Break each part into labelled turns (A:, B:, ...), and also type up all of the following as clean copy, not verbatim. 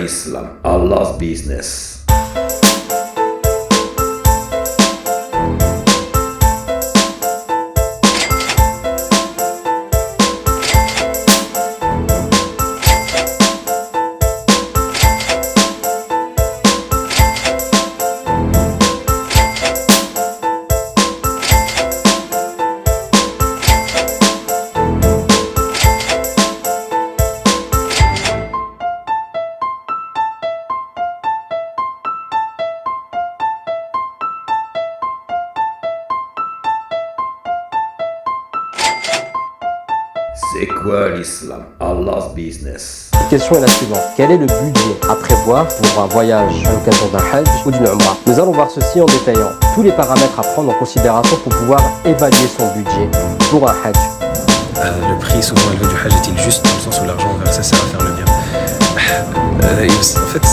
A: l'islam, Allah's business. C'est quoi l'islam? Allah's business.
B: La question est la suivante. Quel est le budget à prévoir pour un voyage à l'occasion d'un hajj ou d'une umrah? Nous allons voir ceci en détaillant tous les paramètres à prendre en considération pour pouvoir évaluer son budget pour un hajj.
C: Le prix souvent élevé du hajj est-il juste dans le sens où l'argent versé sert à faire le bien? En fait,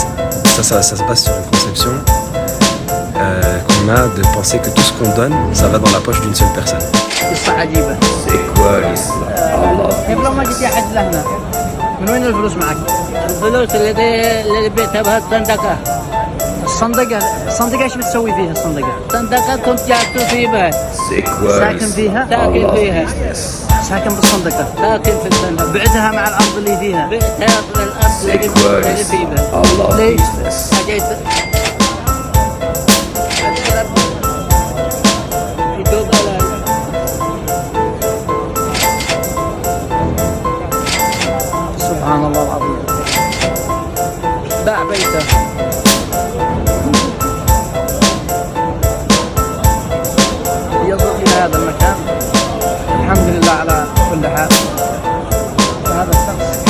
C: ça se base sur une conception qu'on a de penser que tout ce qu'on donne, ça va dans la poche d'une seule personne.
A: C'est quoi l'islam?
D: قبل ما جيت حج لهنا من وين الفلوس معك؟ الفلوس اللي بيتها بها الصندقة ايش بتسوي فيها الصندقة؟ الصندقة كنت جالس فيها
A: C'est quoi
D: ساكن فيها؟ ساكن فيها ساكن بالصندقة ساكن في الصندقة بعتها مع الأرض اللي فيها بعتها مع الأرض
A: C'est quoi
D: اللي
A: l'islam?
D: فيها
A: Allah's
D: ليش؟
A: business.
D: أجيت يدوب على سبحان الله العظيم باع بيته يصل إلى هذا المكان الحمد لله على كل حال هذا الشخص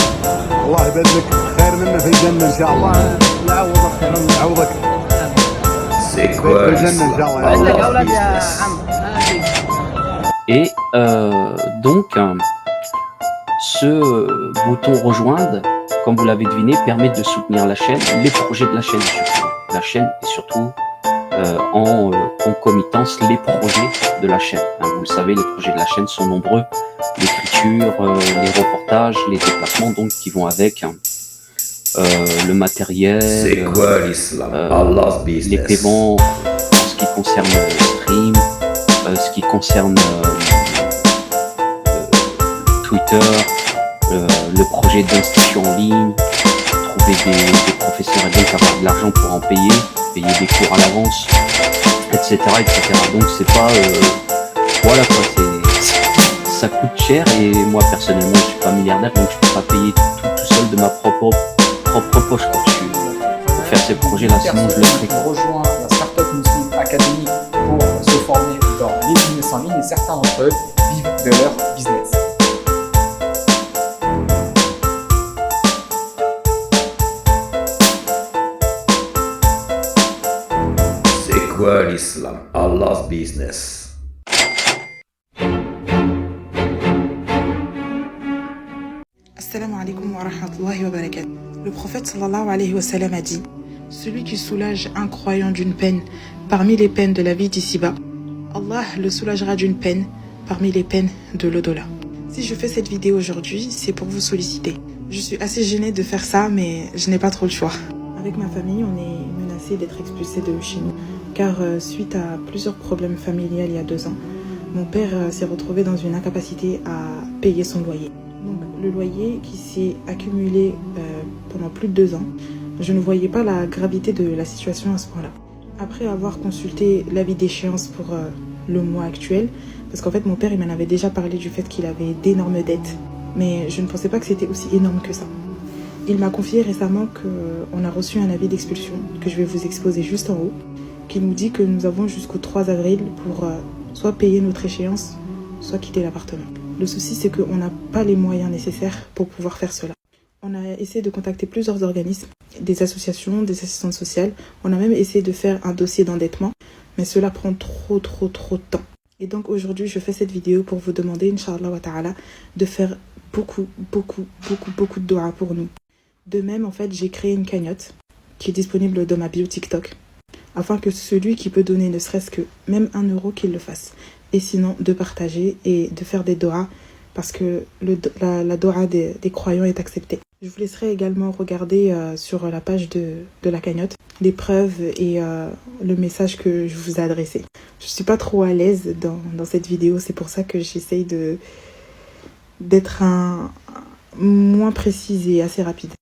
E: الله يبارك لك خير منه في الجنة إن شاء الله.
D: الله يعوضك خير منه.
E: يعوضك
A: C'est
E: في
A: quoi
E: الجنة إن شاء
A: l'islam?
E: الله.
D: عندك
A: Allah's
D: أولاد يا
A: business.
D: عم
F: Et donc, ce bouton rejoindre, comme vous l'avez deviné, permet de soutenir la chaîne, les projets de la chaîne surtout. La chaîne et surtout en concomitance les projets de la chaîne. Hein, vous le savez, les projets de la chaîne sont nombreux. L'écriture, les reportages, les déplacements donc qui vont avec, hein, le matériel,
A: C'est quoi l'islam? Allah's
F: les
A: business.
F: paiements en ce qui concerne le stream, ce qui concerne Twitter, le projet d'institution en ligne, trouver des professeurs et donc avoir de l'argent pour en payer des cours à l'avance, etc., etc. Donc c'est pas voilà quoi, ça coûte cher et moi personnellement je suis pas milliardaire donc je peux pas payer tout seul de ma propre poche quoi. Pour faire ces projets là sinon je le ferai.
G: On rejoint la Startup Muslim Academy pour se former dans les business en ligne et certains d'entre eux vivent de leur business.
A: C'est quoi l'islam? Allah's business.
H: Assalamu alaikum wa rahmatullahi wa barakatuh. Le prophète sallallahu alayhi wa sallam a dit: celui qui soulage un croyant d'une peine parmi les peines de la vie d'ici-bas, Allah le soulagera d'une peine parmi les peines de l'au-delà. Si je fais cette vidéo aujourd'hui, c'est pour vous solliciter. Je suis assez gênée de faire ça, mais je n'ai pas trop le choix. Avec ma famille, on est menacé d'être expulsés de chez nous, car suite à plusieurs problèmes familiaux il y a 2 ans, mon père s'est retrouvé dans une incapacité à payer son loyer. Donc le loyer qui s'est accumulé pendant plus de 2 ans, je ne voyais pas la gravité de la situation à ce point-là. Après avoir consulté l'avis d'échéance pour le mois actuel, parce qu'en fait mon père il m'en avait déjà parlé du fait qu'il avait d'énormes dettes, mais je ne pensais pas que c'était aussi énorme que ça. Il m'a confié récemment qu'on a reçu un avis d'expulsion que je vais vous exposer juste en haut, qui nous dit que nous avons jusqu'au 3 avril pour soit payer notre échéance, soit quitter l'appartement. Le souci c'est qu'on n'a pas les moyens nécessaires pour pouvoir faire cela. On a essayé de contacter plusieurs organismes, des associations, des assistantes sociales. On a même essayé de faire un dossier d'endettement, mais cela prend trop de temps. Et donc aujourd'hui, je fais cette vidéo pour vous demander, Inch'Allah wa ta'ala, de faire beaucoup de dua pour nous. De même, en fait, j'ai créé une cagnotte qui est disponible dans ma bio TikTok, afin que celui qui peut donner ne serait-ce que même 1 euro qu'il le fasse. Et sinon, de partager et de faire des doigts, parce que la doua des croyants est acceptée. Je vous laisserai également regarder sur la page de la cagnotte les preuves et le message que je vous ai adressé. Je suis pas trop à l'aise dans cette vidéo, c'est pour ça que j'essaye d'être moins précise et assez rapide.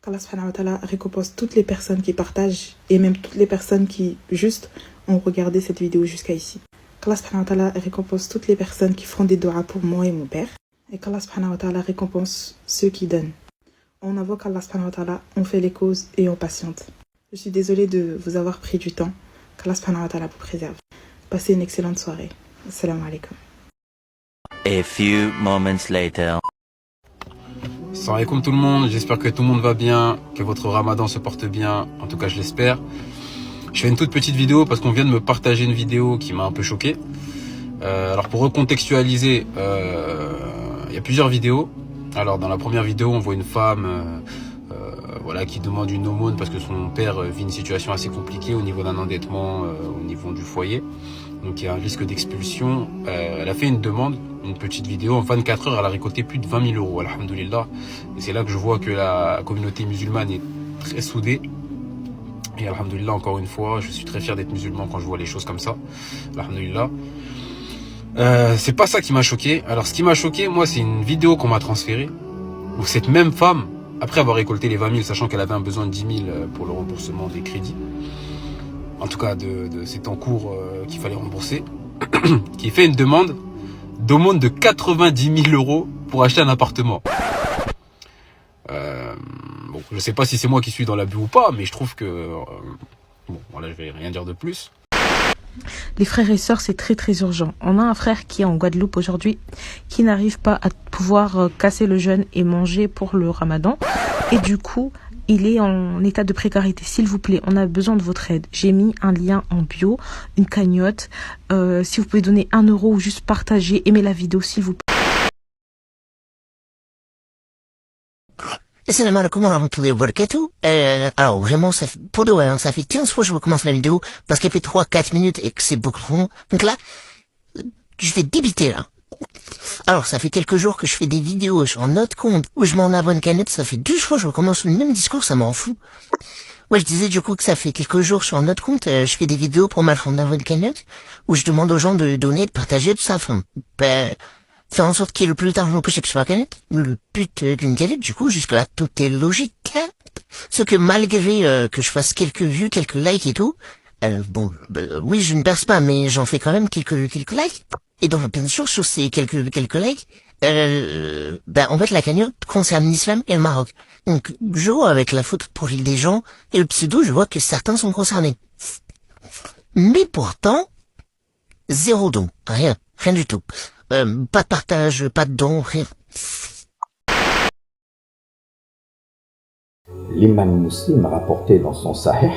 H: Qu'Allah subhanahu wa ta'ala récompense toutes les personnes qui partagent et même toutes les personnes qui juste ont regardé cette vidéo jusqu'à ici. Qu'Allah subhanahu wa ta'ala récompense toutes les personnes qui font des doigts pour moi et mon père. Et qu'Allah subhanahu wa ta'ala récompense ceux qui donnent. On invoque Allah subhanahu wa ta'ala, on fait les causes et on patiente. Je suis désolée de vous avoir pris du temps. Qu'Allah subhanahu wa ta'ala vous préserve. Passez une excellente soirée. Assalamu alaikum.
I: A few moments later.
J: Salam alaikum tout le monde, j'espère que tout le monde va bien, que votre ramadan se porte bien, en tout cas je l'espère. Je fais une toute petite vidéo parce qu'on vient de me partager une vidéo qui m'a un peu choqué. Alors pour recontextualiser, il y a plusieurs vidéos. Alors dans la première vidéo on voit une femme voilà, qui demande une aumône parce que son père vit une situation assez compliquée au niveau d'un endettement, au niveau du foyer. Donc il y a un risque d'expulsion. Elle a fait une demande, une petite vidéo. En 24 heures, elle a récolté plus de 20 000 €, alhamdoulilah. Et c'est là que je vois que la communauté musulmane est très soudée. Et alhamdoulilah, encore une fois, je suis très fier d'être musulman quand je vois les choses comme ça. Alhamdoulilah. C'est pas ça qui m'a choqué. Alors ce qui m'a choqué, moi, c'est une vidéo qu'on m'a transférée, où cette même femme, après avoir récolté les 20 000, sachant qu'elle avait un besoin de 10 000 pour le remboursement des crédits, en tout cas c'est en cours qu'il fallait rembourser, qui fait une demande d'aumône de 90 000 € pour acheter un appartement. Bon, je sais pas si c'est moi qui suis dans l'abus ou pas, mais je trouve que bon, voilà, je vais rien dire de plus.
K: Les frères et sœurs, c'est très très urgent. On a un frère qui est en Guadeloupe aujourd'hui, qui n'arrive pas à pouvoir casser le jeûne et manger pour le ramadan. Et du coup, il est en état de précarité. S'il vous plaît, on a besoin de votre aide. J'ai mis un lien en bio, une cagnotte. Si vous pouvez donner 1 € ou juste partager, aimer la vidéo, s'il vous plaît.
L: Assalamu alaikum wa rahmatullahi wa barakatuh. Alors vraiment, pour de vrai, hein, ça fait 15 fois que je recommence la vidéo parce qu'elle fait 3-4 minutes et que c'est beaucoup trop long. Donc là, je vais débiter là. Alors ça fait quelques jours que je fais des vidéos sur un autre compte où je m'en abonne canette. Ça fait 2 fois que je recommence le même discours, ça m'en fout. Ouais, je disais du coup que ça fait quelques jours sur un autre compte, je fais des vidéos pour ma chaîne d'abonne canette où je demande aux gens de donner, de partager, tout ça. Enfin, faire en sorte qu'il y ait le plus d'argent possible sur la canette. Le but d'une canette, du coup, jusque-là, tout est logique. Hein. Ce que malgré que je fasse quelques vues, quelques likes et tout, bon, oui, je ne perce pas, mais j'en fais quand même quelques likes. Et donc, bien sûr, sur ces quelques likes, en fait, la cagnotte concerne l'islam et le Maroc. Donc, je vois avec la photo de profil des gens et le pseudo, je vois que certains sont concernés. Mais pourtant, 0 don. Rien du tout. Pas de partage, pas de don, rien.
A: L'imam Muslim a rapporté dans son Sahih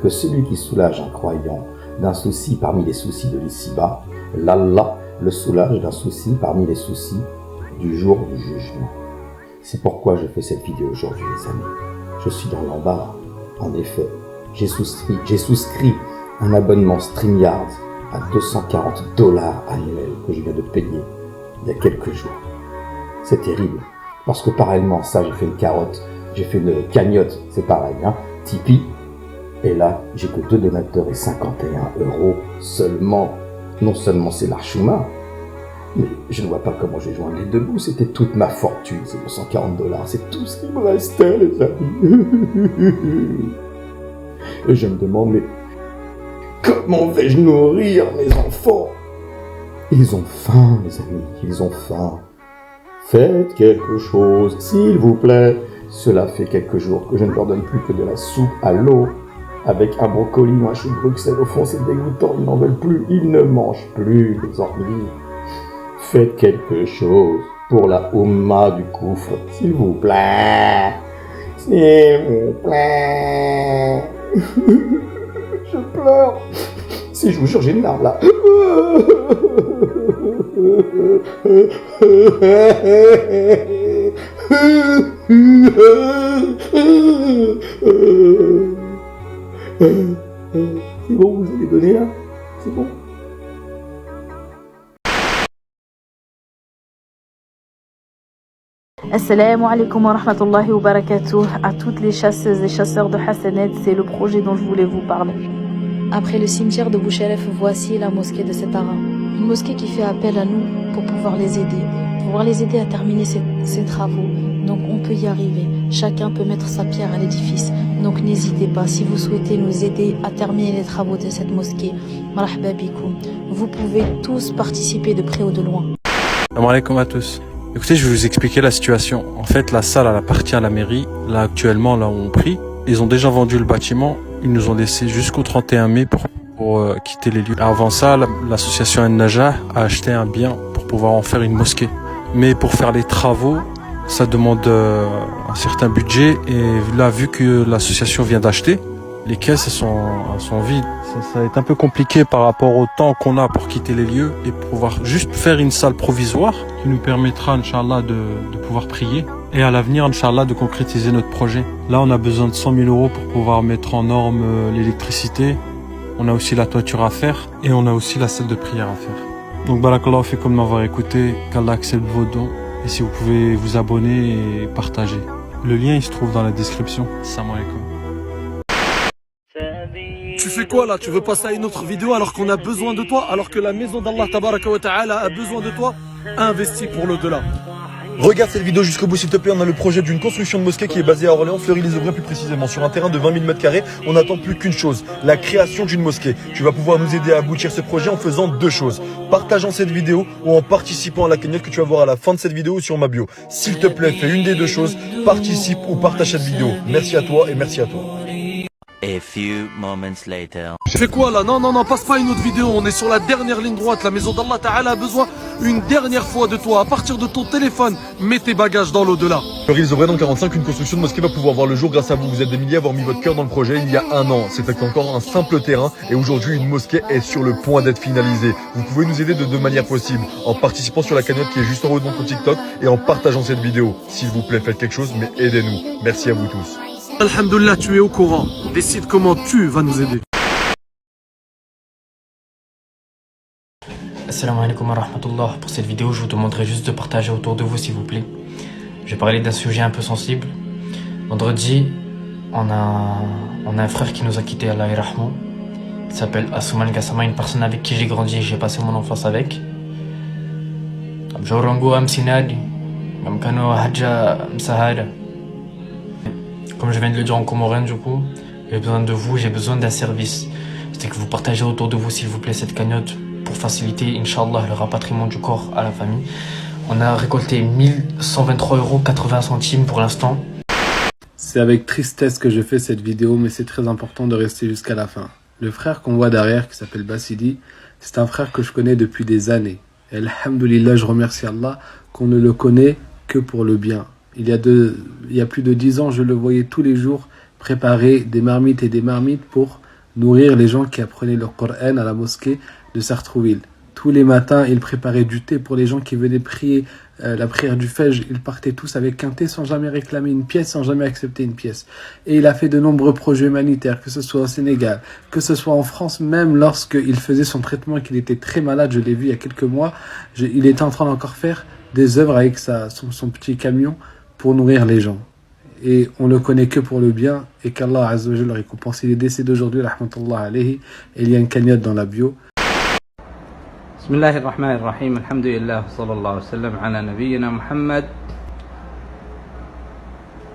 A: que celui qui soulage un croyant d'un souci parmi les soucis de l'ici-bas, l'Allah le soulage d'un souci parmi les soucis du jour du jugement. C'est pourquoi je fais cette vidéo aujourd'hui, les amis. Je suis dans l'embarras. En effet, j'ai souscrit un abonnement StreamYard à $240 annuels que je viens de payer il y a quelques jours. C'est terrible, parce que parallèlement à ça, j'ai fait une cagnotte, c'est pareil, hein, Tipeee, et là, j'ai que 2 donateurs et 51 € seulement. Non seulement c'est l'archouma, mais je ne vois pas comment je vais joindre les deux bouts, c'était toute ma fortune, ces $240, c'est tout ce qui me restait, les amis. Et je me demande, mais comment vais-je nourrir mes enfants? Ils ont faim, mes amis, ils ont faim. Faites quelque chose, s'il vous plaît. Cela fait quelques jours que je ne leur donne plus que de la soupe à l'eau, avec un brocoli ou un chou de Bruxelles. Au fond, c'est dégoûtant, ils n'en veulent plus, ils ne mangent plus, les amis. Faites quelque chose pour la Oumma du Koufre, s'il vous plaît. S'il vous plaît. Je pleure. Si je vous jure, j'ai une larme là. C'est bon, vous allez donner là? C'est bon?
K: Assalamu alaikum wa rahmatullahi wa barakatuh. À toutes les chasseuses et chasseurs de Hassanet, c'est le projet dont je voulais vous parler. Après le cimetière de Bouchelef, voici la mosquée de Separa. Une mosquée qui fait appel à nous pour pouvoir les aider à terminer ces travaux. Donc on peut y arriver. Chacun peut mettre sa pierre à l'édifice. Donc n'hésitez pas, si vous souhaitez nous aider à terminer les travaux de cette mosquée, marhaba bikoum. Vous pouvez tous participer de près ou de loin.
M: Salam alaikum à tous. Écoutez, je vais vous expliquer la situation. En fait, la salle, elle appartient à la mairie. Là, actuellement, là où on prie, ils ont déjà vendu le bâtiment. Ils nous ont laissé jusqu'au 31 mai pour quitter les lieux. Avant ça, l'association Al-Najah a acheté un bien pour pouvoir en faire une mosquée. Mais pour faire les travaux, ça demande un certain budget. Et là, vu que l'association vient d'acheter, les caisses sont vides. Ça va être un peu compliqué par rapport au temps qu'on a pour quitter les lieux et pouvoir juste faire une salle provisoire qui nous permettra, Inch'Allah, de pouvoir prier. Et à l'avenir, Inch'Allah, de concrétiser notre projet. Là, on a besoin de 100 000 euros pour pouvoir mettre en norme l'électricité. On a aussi la toiture à faire et on a aussi la salle de prière à faire. Donc, barakallahu fikum de m'avoir écouté, qu'Allah accepte vos dons. Et si vous pouvez vous abonner et partager. Le lien, il se trouve dans la description. Salam alaikum.
N: Tu fais quoi là? Tu veux passer à une autre vidéo alors qu'on a besoin de toi? Alors que la maison d'Allah Tabaraka wa Ta'ala a besoin de toi? Investis pour l'au-delà.
O: Regarde cette vidéo jusqu'au bout s'il te plaît, on a le projet d'une construction de mosquée qui est basée à Orléans, Fleury-les-Aubrais plus précisément, sur un terrain de 20 000 m². On n'attend plus qu'une chose, la création d'une mosquée. Tu vas pouvoir nous aider à aboutir ce projet en faisant deux choses. Partageant cette vidéo ou en participant à la cagnotte que tu vas voir à la fin de cette vidéo sur ma bio. S'il te plaît, fais une des deux choses, participe ou partage cette vidéo. Merci à toi et merci à toi.
I: A few moments later.
N: Tu fais quoi là? Non, passe pas une autre vidéo, on est sur la dernière ligne droite. La maison d'Allah Ta'ala a besoin une dernière fois de toi. À partir de ton téléphone, mets tes bagages dans l'au-delà.
O: Fleury-les-Aubrais dans 45, une construction de mosquée va pouvoir voir le jour grâce à vous. Vous êtes des milliers à avoir mis votre cœur dans le projet il y a un an. C'était encore un simple terrain et aujourd'hui une mosquée est sur le point d'être finalisée. Vous pouvez nous aider de deux manières possibles. En participant sur la cagnotte qui est juste en haut de notre TikTok et en partageant cette vidéo. S'il vous plaît, faites quelque chose mais aidez-nous. Merci à vous tous.
N: Alhamdulillah, tu es au courant. Décide comment tu vas nous aider.
P: Assalamu alaikum wa rahmatullah. Pour cette vidéo, je vous demanderai juste de partager autour de vous, s'il vous plaît. Je vais parler d'un sujet un peu sensible. Vendredi, on a un frère qui nous a quitté, Allah yarhamou. Il s'appelle Assouman Gassama, une personne avec qui j'ai grandi et j'ai passé mon enfance avec. Comme je viens de le dire en comorien, du coup, j'ai besoin de vous, j'ai besoin d'un service. C'est que vous partagez autour de vous, s'il vous plaît, cette cagnotte pour faciliter, Inch'Allah, le rapatriement du corps à la famille. On a récolté 1123,80 € pour l'instant.
Q: C'est avec tristesse que je fais cette vidéo, mais c'est très important de rester jusqu'à la fin. Le frère qu'on voit derrière, qui s'appelle Bassidi, c'est un frère que je connais depuis des années. Et alhamdoulilah, je remercie Allah qu'on ne le connaît que pour le bien. Il y a plus de 10 ans, je le voyais tous les jours préparer des marmites et des marmites pour nourrir les gens qui apprenaient le Coran à la mosquée de Sartrouville. Tous les matins, il préparait du thé pour les gens qui venaient prier la prière du Fajr. Ils partaient tous avec un thé sans jamais réclamer une pièce, sans jamais accepter une pièce. Et il a fait de nombreux projets humanitaires, que ce soit au Sénégal, que ce soit en France, même lorsqu'il faisait son traitement, qu'il était très malade, je l'ai vu il y a quelques mois, il était en train d'encore faire des œuvres avec son petit camion pour nourrir les gens. Et on le connaît que pour le bien et qu'Allah Azza wa Jalla le récompense. Il est décédé aujourd'hui, rahmatullah alayhi, et il y a une cagnotte dans la bio.
D: Bismillahir Rahmanir Rahim, alhamdulillah, sallallahu alayhi wa sallam, ala nabiyyina Muhammad.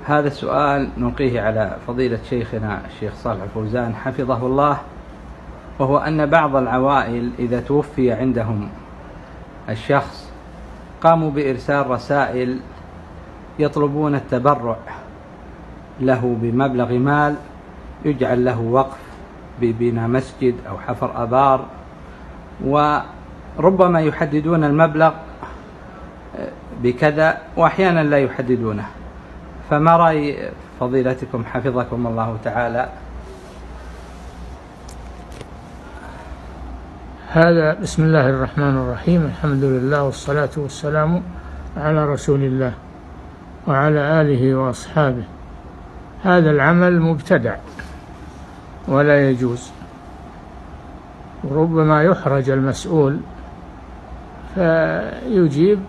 D: هذا السؤال نلقيه على فضيلة شيخنا الشيخ صالح الفوزان حفظه الله، وهو أن بعض العوائل إذا توفي عندهم الشخص قاموا بإرسال رسائل يطلبون التبرع له بمبلغ مال يجعل له وقف ببناء مسجد أو حفر آبار، وربما يحددون المبلغ بكذا وأحيانا لا يحددونه. فما رأي فضيلتكم حفظكم الله تعالى؟
R: هذا بسم الله الرحمن الرحيم، الحمد لله والصلاة والسلام على رسول الله وعلى آله وأصحابه. هذا العمل مبتدع ولا يجوز، وربما يحرج المسؤول فيجيب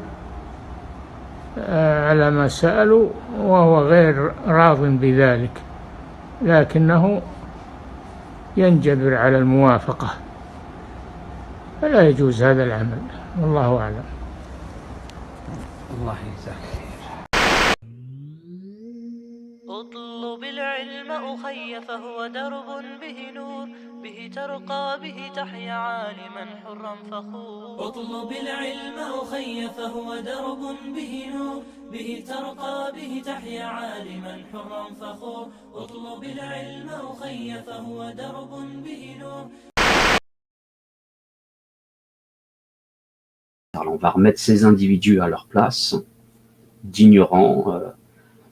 R: على ما سألوا وهو غير راض بذلك، لكنه ينجبر على الموافقة، فلا يجوز هذا العمل، والله أعلم.
D: الله يجزاك خير.
S: اطلب العلم أخي فهو درب به نور، به ترقى به تحيا عالما حرا فخور. اطلب العلم أخي فهو درب به نور، به ترقى به تحيا عالما حرا فخور. اطلب العلم أخي فهو درب به نور.
F: Alors, on va remettre ces individus à leur place, d'ignorants,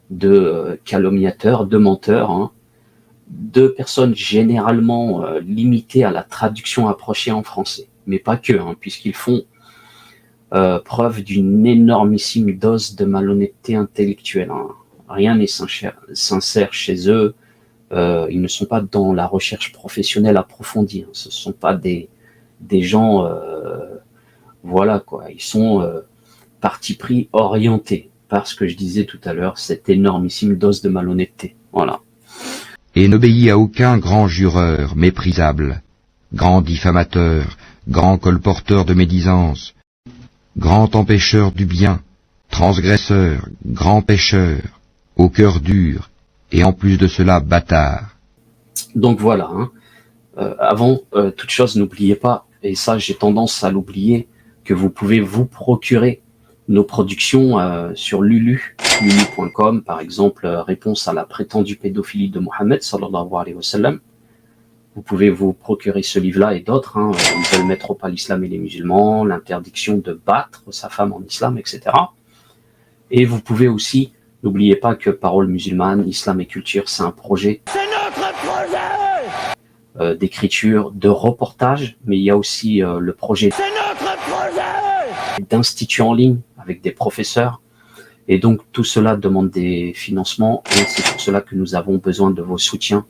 F: de calomniateurs, de menteurs, hein, de personnes généralement limitées à la traduction approchée en français, mais pas que, hein, puisqu'ils font preuve d'une énormissime dose de malhonnêteté intellectuelle. Hein. Rien n'est sincère chez eux, ils ne sont pas dans la recherche professionnelle approfondie, hein. Ce ne sont pas des gens... voilà quoi, ils sont parti pris orientés par ce que je disais tout à l'heure, cette énormissime dose de malhonnêteté. Voilà.
T: Et n'obéit à aucun grand jureur méprisable, grand diffamateur, grand colporteur de médisance, grand empêcheur du bien, transgresseur, grand pécheur, au cœur dur, et en plus de cela bâtard.
F: Donc voilà, hein. Avant toute chose, n'oubliez pas, et ça j'ai tendance à l'oublier, que vous pouvez vous procurer nos productions sur lulu.com, par exemple, réponse à la prétendue pédophilie de Mohammed, sallallahu alayhi wa sallam. Vous pouvez vous procurer ce livre-là et d'autres, hein, ils veulent mettre au pas l'islam et les musulmans, l'interdiction de battre sa femme en islam, etc. Et vous pouvez aussi, n'oubliez pas que Parole musulmane, Islam et culture, c'est un projet.
S: C'est notre projet
F: d'écriture, de reportage, mais il y a aussi le projet d'institut en ligne avec des professeurs. Et donc tout cela demande des financements et c'est pour cela que nous avons besoin de vos soutiens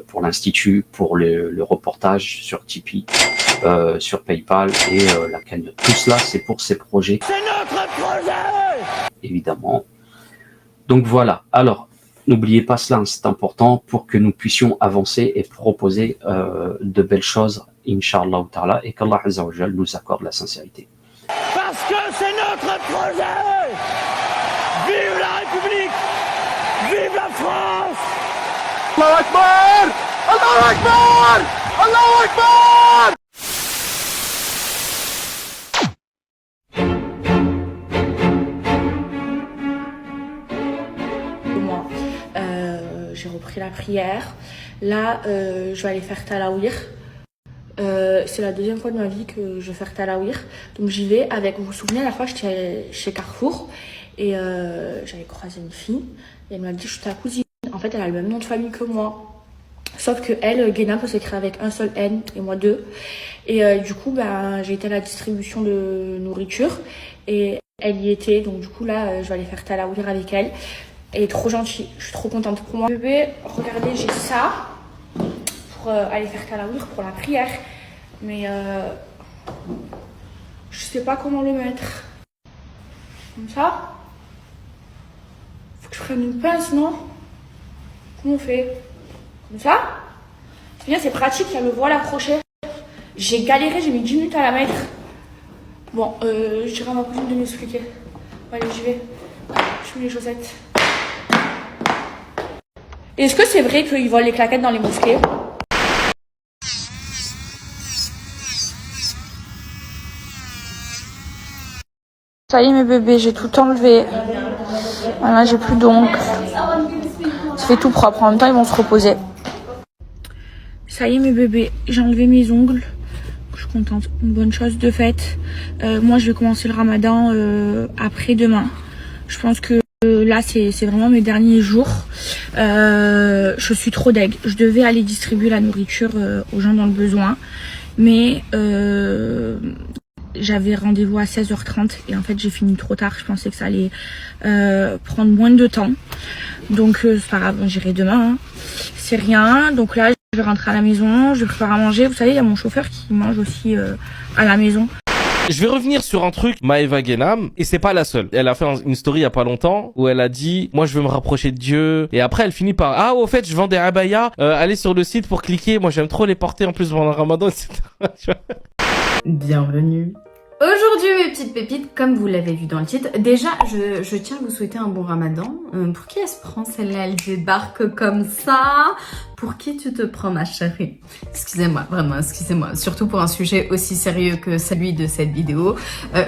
F: pour l'institut, pour le reportage sur Tipeee, sur PayPal et la cagnotte. Tout cela c'est pour ces projets.
S: C'est notre projet
F: évidemment. Donc voilà, alors n'oubliez pas cela, c'est important pour que nous puissions avancer et proposer de belles choses, Inch'Allah ta'ala, et qu'Allah Azza wa Jal nous accorde la sincérité.
S: Parce que c'est notre projet. Vive la République. Vive la France.
N: Allahu Akbar. Allahu Akbar. Allahu Akbar.
U: J'ai repris la prière. Là, je vais aller faire Talawir. C'est la deuxième fois de ma vie que je vais faire Talawir. Donc j'y vais avec, vous vous souvenez, à la fois j'étais chez Carrefour et j'avais croisé une fille et elle m'a dit je suis ta cousine. En fait elle a le même nom de famille que moi. Sauf que elle, Guéna peut s'écrire avec un seul N et moi deux. Et du coup j'ai été à la distribution de nourriture et elle y était. Donc du coup là je vais aller faire Talawir avec elle. Elle est trop gentille, je suis trop contente pour moi. Bébé, regardez, j'ai ça pour aller faire Talawir pour la prière. Mais je sais pas comment le mettre. Comme ça. Faut que je prenne une pince, non? Comment on fait? Comme ça? C'est bien, c'est pratique, il y a le voile accroché. J'ai galéré, j'ai mis 10 minutes à la mettre. Bon, je dirais à ma cousine de m'expliquer. Allez, j'y vais. Je mets les chaussettes. Est-ce que c'est vrai qu'ils volent les claquettes dans les mosquées? Ça y est mes bébés, j'ai tout enlevé. Voilà, j'ai plus d'ongles. Ça fait tout propre, en même temps ils vont se reposer. Ça y est mes bébés, j'ai enlevé mes ongles. Je suis contente, une bonne chose de fait. Moi je vais commencer le ramadan après-demain. Je pense que là c'est vraiment mes derniers jours. Je suis trop deg. Je devais aller distribuer la nourriture aux gens dans le besoin. Mais j'avais rendez-vous à 16h30 et en fait j'ai fini trop tard. Je pensais que ça allait prendre moins de temps. Donc c'est pas grave, j'irai demain. Hein. C'est rien. Donc là je vais rentrer à la maison, je vais préparer à manger. Vous savez, il y a mon chauffeur qui mange aussi à la maison.
B: Je vais revenir sur un truc, Maëva Guénam, et c'est pas la seule. Elle a fait une story il y a pas longtemps où elle a dit « Moi je veux me rapprocher de Dieu ». Et après elle finit par « Ah au fait je vends des abayas, allez sur le site pour cliquer, moi j'aime trop les porter en plus pendant le ramadan, etc. »
V: Bienvenue. Aujourd'hui mes petites pépites, comme vous l'avez vu dans le titre, déjà je tiens à vous souhaiter un bon ramadan. Pour qui elle se prend celle-là, elle débarque comme ça? Pour qui tu te prends ma chérie? Excusez-moi, vraiment excusez-moi, surtout pour un sujet aussi sérieux que celui de cette vidéo.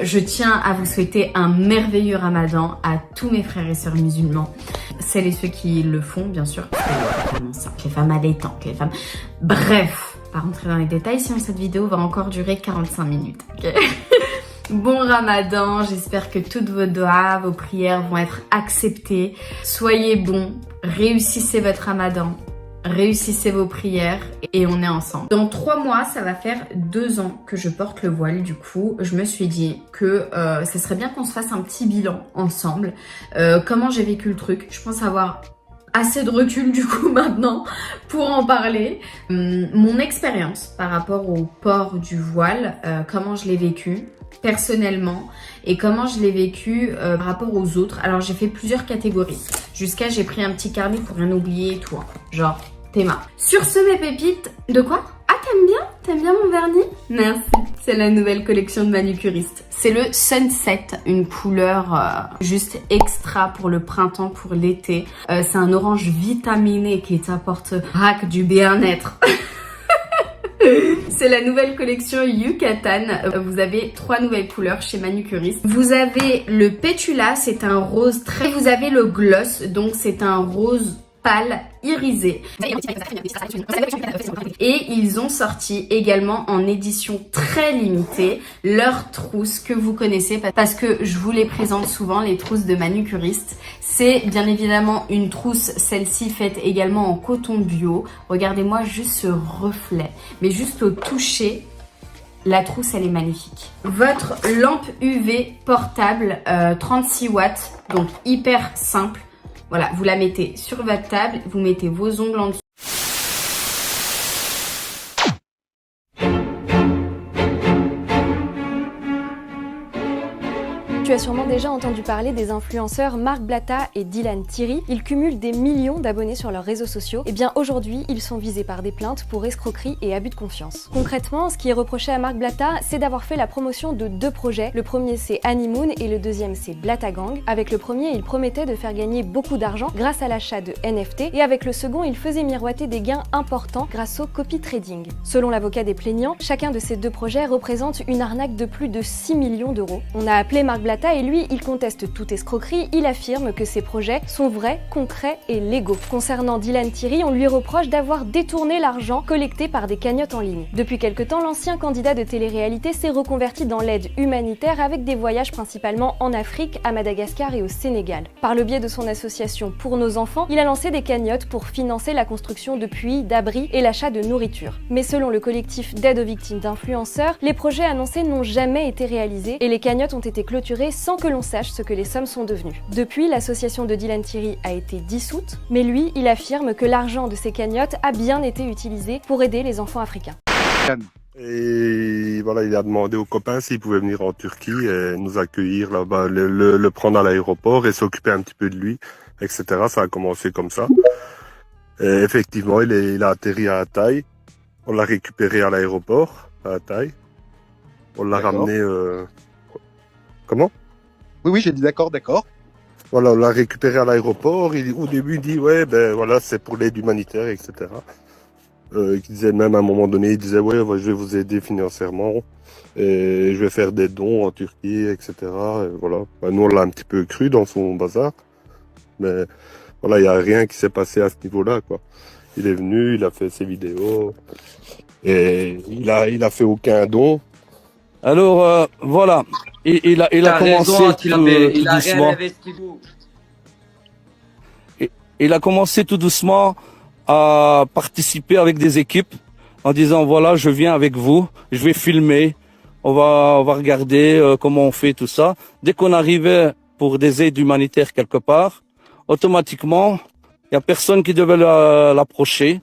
V: Je tiens à vous souhaiter un merveilleux ramadan à tous mes frères et sœurs musulmans. Celles et ceux qui le font bien sûr, parce que vraiment ça, que les femmes allaitantes, que les femmes... Bref, pas rentrer dans les détails, sinon cette vidéo va encore durer 45 minutes, ok? Bon ramadan, j'espère que toutes vos doigts, vos prières vont être acceptées. Soyez bons, réussissez votre ramadan, réussissez vos prières et on est ensemble. Dans 3 mois, ça va faire 2 ans que je porte le voile. Du coup, je me suis dit que ce serait bien qu'on se fasse un petit bilan ensemble. Comment j'ai vécu le truc. Je pense avoir assez de recul du coup maintenant pour en parler. Mon expérience par rapport au port du voile, comment je l'ai vécu personnellement et comment je l'ai vécu par rapport aux autres. Alors j'ai fait plusieurs catégories. Jusqu'à j'ai pris un petit carnet pour rien oublier et tout. Genre théma. Sur ce mes pépites, de quoi? Ah t'aimes bien? T'aimes bien mon vernis? Merci. C'est la nouvelle collection de manucuristes. C'est le Sunset, une couleur juste extra pour le printemps, pour l'été. C'est un orange vitaminé qui t'apportera du bien-être. C'est la nouvelle collection Yucatan. Vous avez 3 nouvelles couleurs chez Manucuriste. Vous avez le Pétula, c'est un rose très... Vous avez le Gloss, donc c'est un rose pâle irisé. Et ils ont sorti également en édition très limitée leur trousse que vous connaissez parce que je vous les présente souvent, les trousses de Manucuriste. C'est bien évidemment une trousse, celle-ci faite également en coton bio. Regardez-moi juste ce reflet, mais juste au toucher, la trousse elle est magnifique. Votre lampe UV portable, 36 watts, donc hyper simple. Voilà, vous la mettez sur votre table, vous mettez vos ongles en dessous.
W: Tu as sûrement déjà entendu parler des influenceurs Marc Blatta et Dylan Thierry. Ils cumulent des millions d'abonnés sur leurs réseaux sociaux. Et bien aujourd'hui, ils sont visés par des plaintes pour escroquerie et abus de confiance. Concrètement, ce qui est reproché à Marc Blatta, c'est d'avoir fait la promotion de 2 projets. Le premier c'est Honeymoon et le deuxième c'est Blatta Gang. Avec le premier, il promettait de faire gagner beaucoup d'argent grâce à l'achat de NFT. Et avec le second, il faisait miroiter des gains importants grâce au copy trading. Selon l'avocat des plaignants, chacun de ces 2 projets représente une arnaque de plus de 6 millions d'euros. On a appelé Marc Blatta et lui, il conteste toute escroquerie, il affirme que ces projets sont vrais, concrets et légaux. Concernant Dylan Thierry, on lui reproche d'avoir détourné l'argent collecté par des cagnottes en ligne. Depuis quelque temps, l'ancien candidat de télé-réalité s'est reconverti dans l'aide humanitaire avec des voyages principalement en Afrique, à Madagascar et au Sénégal. Par le biais de son association Pour nos enfants, il a lancé des cagnottes pour financer la construction de puits, d'abris et l'achat de nourriture. Mais selon le collectif d'aide aux victimes d'influenceurs, les projets annoncés n'ont jamais été réalisés et les cagnottes ont été clôturées sans que l'on sache ce que les sommes sont devenues. Depuis, l'association de Dylan Thierry a été dissoute, mais lui, il affirme que l'argent de ces cagnottes a bien été utilisé pour aider les enfants africains.
X: Et voilà, il a demandé aux copains s'ils pouvaient venir en Turquie et nous accueillir là-bas, le prendre à l'aéroport et s'occuper un petit peu de lui, etc. Ça a commencé comme ça. Et effectivement, il a atterri à Hatay. On l'a récupéré à l'aéroport, à Hatay. On l'a ramené... Comment?
Y: Oui, j'ai dit d'accord.
X: Voilà, on l'a récupéré à l'aéroport. Au début, il dit, ouais, ben voilà, c'est pour l'aide humanitaire, etc. Il disait même à un moment donné, il disait, ouais, je vais vous aider financièrement et je vais faire des dons en Turquie, etc. Et voilà. Ben, nous, on l'a un petit peu cru dans son bazar. Mais voilà, il n'y a rien qui s'est passé à ce niveau-là, quoi. Il est venu, il a fait ses vidéos et il a fait aucun don.
Z: Alors, voilà. Il a commencé tout doucement. Il a commencé tout doucement à participer avec des équipes en disant voilà, je viens avec vous, je vais filmer, on va regarder comment on fait tout ça. Dès qu'on arrivait pour des aides humanitaires quelque part, automatiquement, il y a personne qui devait l'approcher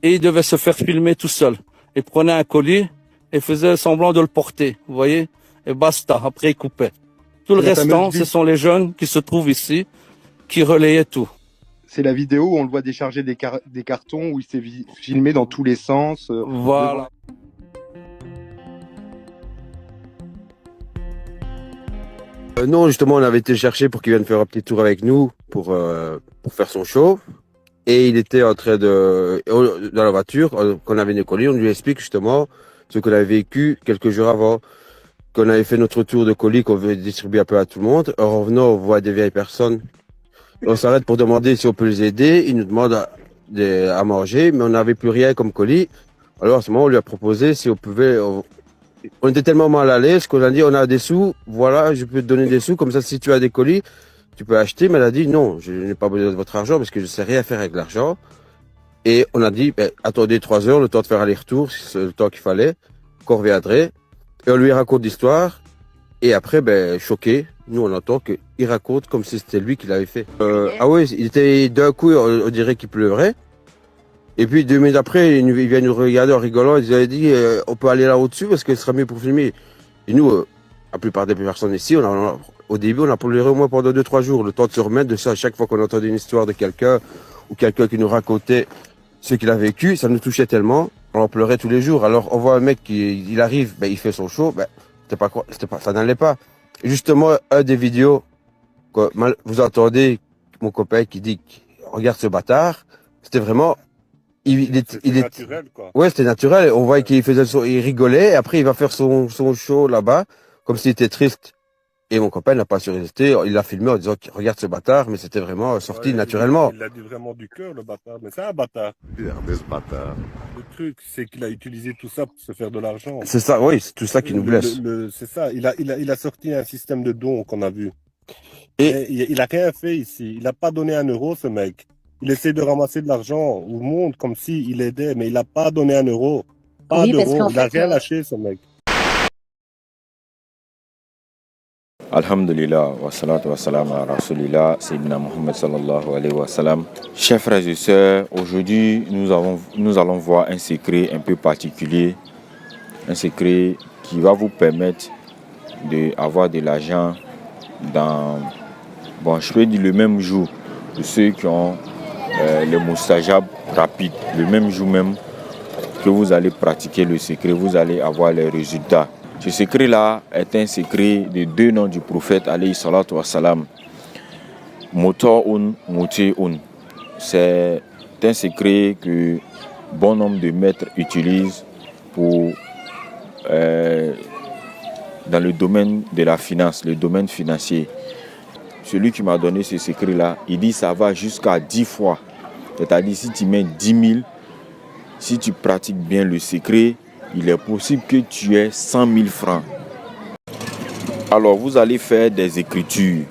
Z: et il devait se faire filmer tout seul. Il prenait un colis et faisait semblant de le porter, vous voyez, et basta, après il coupait. Tout le restant, ce sont les jeunes qui se trouvent ici, qui relayaient tout.
C: C'est la vidéo où on le voit décharger des cartons, où il s'est filmé dans tous les sens.
Z: Voilà.
E: Non, justement, on avait été le chercher pour qu'il vienne faire un petit tour avec nous pour faire son show. Et il était en train dans la voiture, qu'on avait des colis, on lui explique justement ce qu'on avait vécu quelques jours avant, qu'on avait fait notre tour de colis qu'on veut distribuer un peu à tout le monde. En revenant, on voit des vieilles personnes. On s'arrête pour demander si on peut les aider. Ils nous demandent à manger, mais on n'avait plus rien comme colis. Alors à ce moment, on lui a proposé si on pouvait... On était tellement mal à l'aise qu'on a dit on a des sous, voilà, je peux te donner des sous, comme ça si tu as des colis, tu peux acheter. Mais elle a dit non, je n'ai pas besoin de votre argent parce que je ne sais rien faire avec l'argent. Et on a dit attendez 3 heures, le temps de faire aller-retour, c'est le temps qu'il fallait, qu'on reviendrait. Et on lui raconte l'histoire. Et après, choqué, nous on entend qu'il raconte comme si c'était lui qui l'avait fait. Ah oui, il était d'un coup, on dirait qu'il pleurait. Et puis 2 minutes après, il vient nous regarder en rigolant, il nous avait dit on peut aller là au-dessus parce que ce sera mieux pour filmer. Et nous, la plupart des personnes ici, au début, on a pleuré au moins pendant 2-3 jours, le temps de se remettre de ça. À chaque fois qu'on entendait une histoire de quelqu'un ou quelqu'un qui nous racontait ce qu'il a vécu, ça nous touchait tellement, on en pleurait tous les jours. Alors on voit un mec il arrive, il fait son show, ça n'allait pas. Et justement, un des vidéos, vous entendez mon copain qui dit regarde ce bâtard, c'était vraiment... C'était naturel, quoi. Ouais, c'était naturel. On voit qu'il il rigolait, et après il va faire son show là-bas, comme s'il était triste. Et mon copain n'a pas su résister, il l'a filmé en disant regarde ce bâtard, mais c'était vraiment sorti naturellement.
X: Il a dit vraiment du cœur, le bâtard, mais c'est un bâtard. Regardez ce bâtard. Le truc, c'est qu'il a utilisé tout ça pour se faire de l'argent.
E: C'est ça, oui, c'est tout ça qui nous blesse.
X: C'est ça, il a sorti un système de dons qu'on a vu. Et il a rien fait ici, il n'a pas donné 1 euro, ce mec. Il essaie de ramasser de l'argent au monde comme s'il aidait, mais il n'a pas donné 1 euro. Pas d'euro, il n'a rien lâché, ce mec.
G: Alhamdulillah, wa salatu wa salam à Rasulillah, Sayyidina Muhammad sallallahu alayhi wa sallam. Chers frères et sœurs, aujourd'hui nous allons voir un secret un peu particulier, un secret qui va vous permettre d'avoir de l'argent dans, je peux dire le même jour de ceux qui ont les moustajab rapides, le même jour même que vous allez pratiquer le secret, vous allez avoir les résultats. Ce secret-là est un secret de 2 noms du prophète alayhi salatu wa salam. Moto'un, Moti'un. C'est un secret que bon nombre de maîtres utilisent pour dans le domaine de la finance, le domaine financier. Celui qui m'a donné ce secret-là, il dit ça va jusqu'à 10 fois. C'est-à-dire si tu mets 10 000, si tu pratiques bien le secret, il est possible que tu aies 100 000 francs. Alors vous allez faire des écritures.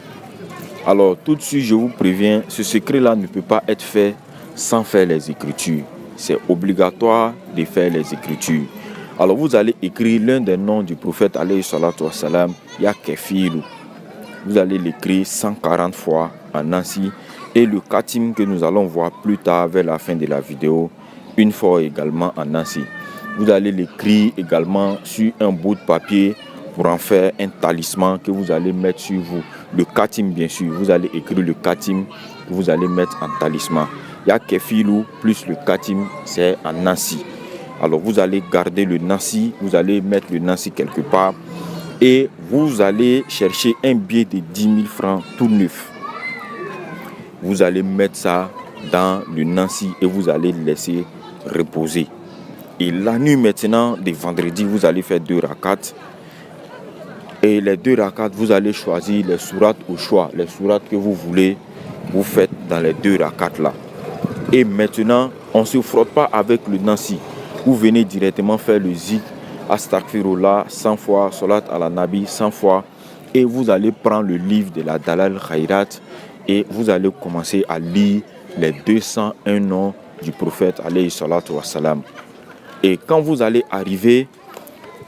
G: Alors tout de suite je vous préviens, ce secret-là ne peut pas être fait sans faire les écritures. C'est obligatoire de faire les écritures. Alors vous allez écrire l'un des noms du prophète alayhi salatu wa salam, ya Kefilu. Vous allez l'écrire 140 fois en Nancy et le Katim que nous allons voir plus tard vers la fin de la vidéo, une fois également en Nancy. Vous allez l'écrire également sur un bout de papier pour en faire un talisman que vous allez mettre sur vous. Le Katim bien sûr, vous allez écrire le Katim que vous allez mettre en talisman. Ya Kefilu plus le Katim, c'est en Nancy. Alors vous allez garder le Nancy, vous allez mettre le Nancy quelque part et vous allez chercher un billet de 10 000 francs tout neuf. Vous allez mettre ça dans le Nancy et vous allez le laisser reposer. Et la nuit maintenant, de vendredi, vous allez faire 2 rakats. Et les 2 rakats, vous allez choisir les sourates au choix. Les sourates que vous voulez, vous faites dans les 2 rakats là. Et maintenant, on ne se frotte pas avec le Nancy. Vous venez directement faire le zik, astaghfirullah 100 fois, salat ala nabi 100 fois. Et vous allez prendre le livre de la Dalal Khairat et vous allez commencer à lire les 201 noms du prophète alayhi salatu wa salam. Et quand vous allez arriver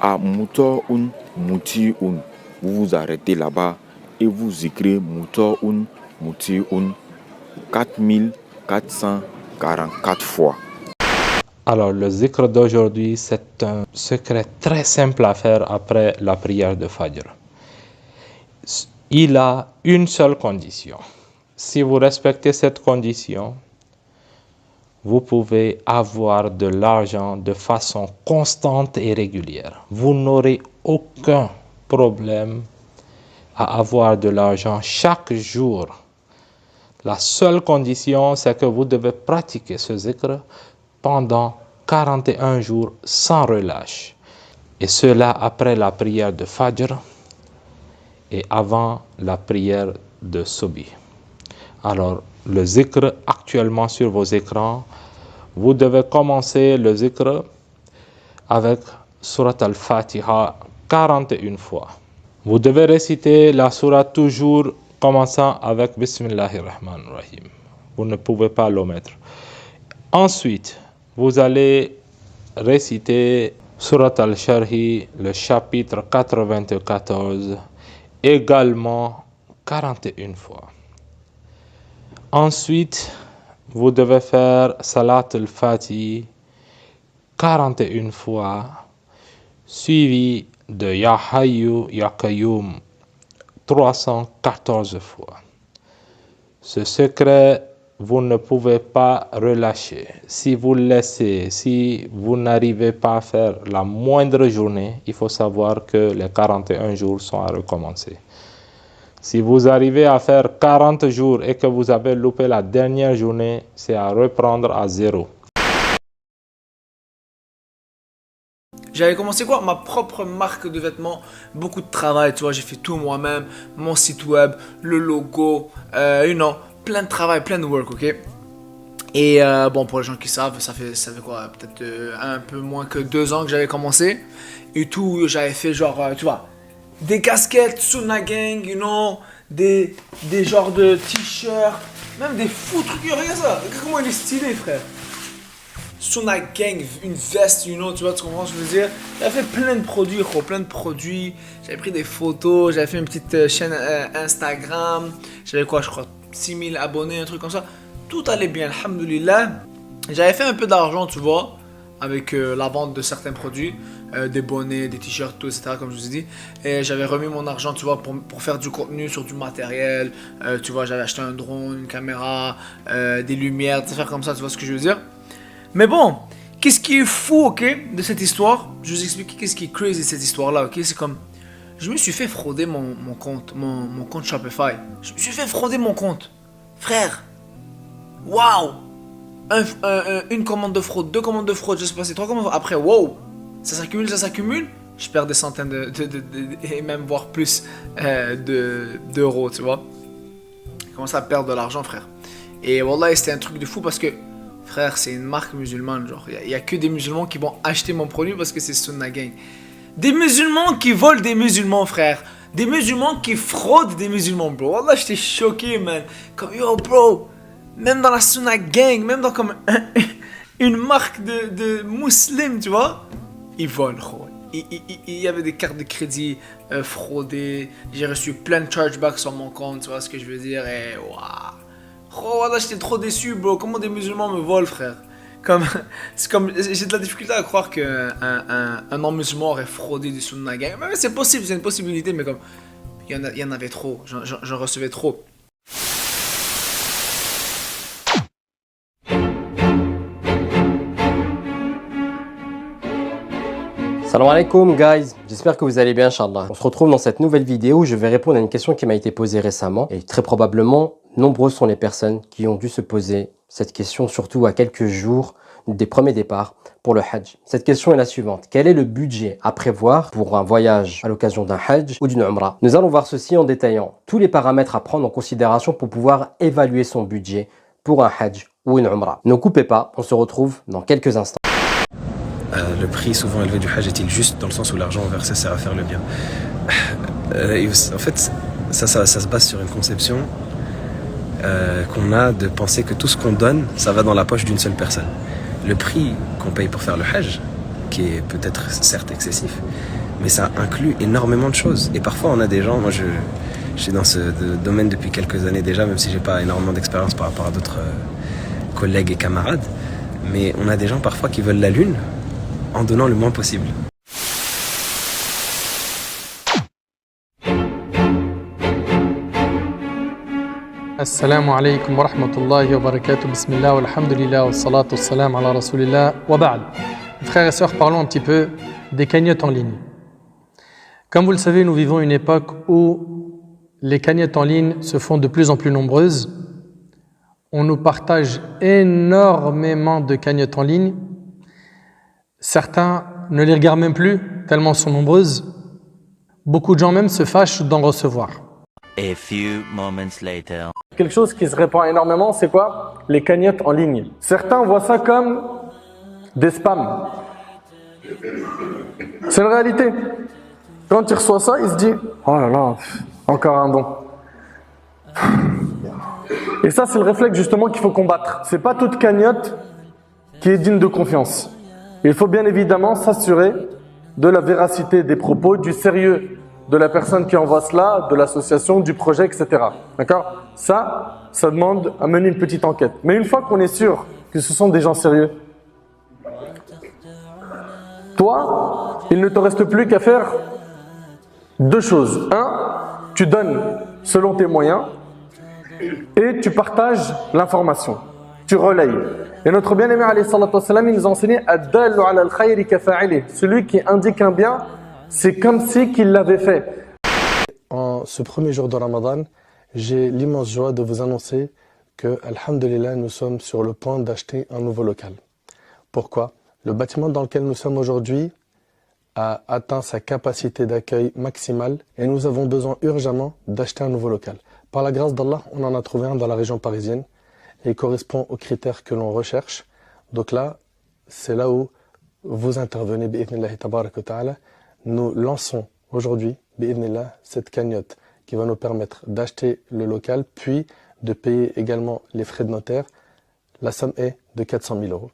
G: à Moto'un, Moti'un, vous vous arrêtez là-bas et vous écrivez Moto'un, Moti'un 4444 fois.
A: Alors, le zikr d'aujourd'hui, c'est un secret très simple à faire après la prière de Fajr. Il a une seule condition. Si vous respectez cette condition, vous pouvez avoir de l'argent de façon constante et régulière. Vous n'aurez aucun problème à avoir de l'argent chaque jour. La seule condition, c'est que vous devez pratiquer ce zikr pendant 41 jours sans relâche. Et cela après la prière de Fajr et avant la prière de Subhi. Alors, le zikr actuellement sur vos écrans, vous devez commencer le zikr avec Surat al-Fatiha 41 fois. Vous devez réciter la sourate toujours commençant avec Bismillahirrahmanirrahim. Vous ne pouvez pas l'omettre. Ensuite, vous allez réciter Surat al-Sharhi, le chapitre 94, également 41 fois. Ensuite, vous devez faire Salat al-Fatih 41 fois, suivi de Ya Hayyu Ya Qayyum 314 fois. Ce secret, vous ne pouvez pas relâcher. Si vous laissez, si vous n'arrivez pas à faire la moindre journée, il faut savoir que les 41 jours sont à recommencer. Si vous arrivez à faire 40 jours et que vous avez loupé la dernière journée, c'est à reprendre à zéro.
H: J'avais commencé quoi? Ma propre marque de vêtements, beaucoup de travail, tu vois, j'ai fait tout moi-même, mon site web, le logo, plein de travail, plein de work, ok? Et bon, pour les gens qui savent, ça fait quoi? Peut-être un peu moins que 2 ans que j'avais commencé. Et tout, j'avais fait genre, tu vois, des casquettes, Sunna Gang, des genres de t-shirts, même des fous trucs, regarde ça, comment il est stylé, frère. Sunna Gang, une veste, tu vois, tu comprends ce que je veux dire? J'avais fait plein de produits, j'avais pris des photos, j'avais fait une petite chaîne Instagram, j'avais quoi, je crois, 6000 abonnés, un truc comme ça. Tout allait bien, alhamdoulilah. J'avais fait un peu d'argent, tu vois, avec la vente de certains produits, des bonnets, des t-shirts, tout, etc., comme je vous ai dit. Et j'avais remis mon argent, tu vois, pour faire du contenu sur du matériel. Tu vois, j'avais acheté un drone, une caméra, des lumières, des affaires comme ça, tu vois ce que je veux dire. Mais bon, qu'est-ce qui est fou, ok, de cette histoire? Je vais vous expliquer qu'est-ce qui est crazy de cette histoire-là, ok? C'est comme, je me suis fait frauder mon compte Shopify. Je me suis fait frauder mon compte. Frère, waouh! Une commande de fraude, 2 commandes de fraude, je sais pas, c'est 3 commandes de fraude. Après, wow! Ça s'accumule. Je perds des centaines et même voire plus d'euros, tu vois. Je commence à perdre de l'argent, frère. Et wallah, c'était un truc de fou parce que, frère, c'est une marque musulmane, genre. Il y a que des musulmans qui vont acheter mon produit parce que c'est Sunna Gang. Des musulmans qui volent des musulmans, frère. Des musulmans qui fraudent des musulmans, bro. Wallah, j'étais choqué, man. Comme, yo, bro. Même dans la Sunna Gang, même dans comme une marque de musulmans, tu vois. Ils volent, gros. Il y avait des cartes de crédit fraudées. J'ai reçu plein de chargebacks sur mon compte, tu vois ce que je veux dire. Et waouh. Oh, voilà, j'étais trop déçu, bro. Comment des musulmans me volent, frère? C'est comme, j'ai de la difficulté à croire qu'un non-musulman aurait fraudé du Sunna Gang. Mais c'est possible, c'est une possibilité, mais comme, il y en avait trop. J'en recevais trop.
J: Salam alaikum guys, j'espère que vous allez bien, Inch'Allah. On se retrouve dans cette nouvelle vidéo où je vais répondre à une question qui m'a été posée récemment. Et très probablement, nombreuses sont les personnes qui ont dû se poser cette question, surtout à quelques jours des premiers départs pour le Hajj. Cette question est la suivante. Quel est le budget à prévoir pour un voyage à l'occasion d'un Hajj ou d'une Umrah? Nous allons voir ceci en détaillant tous les paramètres à prendre en considération pour pouvoir évaluer son budget pour un Hajj ou une Umrah. Ne coupez pas, on se retrouve dans quelques instants.
K: Le prix souvent élevé du Hajj est-il juste dans le sens où l'argent versé sert à faire le bien? En fait, ça se base sur une conception qu'on a de penser que tout ce qu'on donne, ça va dans la poche d'une seule personne. Le prix qu'on paye pour faire le Hajj, qui est peut-être certes excessif, mais ça inclut énormément de choses. Et parfois on a des gens, moi je suis dans ce domaine depuis quelques années déjà, même si j'ai pas énormément d'expérience par rapport à d'autres collègues et camarades, Mais on a des gens parfois qui veulent la lune en donnant le moins possible.
I: Assalamu alaikum wa rahmatullahi wa barakatuh. Bismillah, walhamdulillah, wa salatu wa salam ala rasulillah wa ba'd. Frères et sœurs, parlons un petit peu des cagnottes en ligne. Comme vous le savez, nous vivons une époque où les cagnottes en ligne se font de plus en plus nombreuses. On nous partage énormément de cagnottes en ligne. Certains ne les regardent même plus, tellement elles sont nombreuses. Beaucoup de gens même se fâchent d'en recevoir.
L: A few moments later.
I: Quelque chose qui se répand énormément, c'est quoi? Les cagnottes en ligne. Certains voient ça comme des spams. C'est une réalité. Quand il reçoit ça, il se dit « Oh là là, encore un don ». Et ça, c'est le réflexe justement qu'il faut combattre. C'est pas toute cagnotte qui est digne de confiance. Il faut bien évidemment s'assurer de la véracité des propos, du sérieux de la personne qui envoie cela, de l'association, du projet, etc. D'accord? Ça demande à mener une petite enquête. Mais une fois qu'on est sûr que ce sont des gens sérieux, toi, il ne te reste plus qu'à faire deux choses. Un, tu donnes selon tes moyens et tu partages l'information. Tu relayes. Et notre bien-aimé, alayhi salatu wassalam, il nous a enseigné « Ad-dallu ala al-khayri kafa'ili » Celui qui indique un bien, c'est comme si qu'il l'avait fait. En ce premier jour de Ramadan, j'ai l'immense joie de vous annoncer que, alhamdulillah, nous sommes sur le point d'acheter un nouveau local. Pourquoi? Le bâtiment dans lequel nous sommes aujourd'hui a atteint sa capacité d'accueil maximale et nous avons besoin urgemment d'acheter un nouveau local. Par la grâce d'Allah, on en a trouvé un dans la région parisienne et il correspond aux critères que l'on recherche. Donc là, c'est là où vous intervenez, bi'idhnillahi tabarak wa ta'ala. Nous lançons aujourd'hui, bi'idhnillah, cette cagnotte qui va nous permettre d'acheter le local, puis de payer également les frais de notaire. La somme est de 400 000 euros.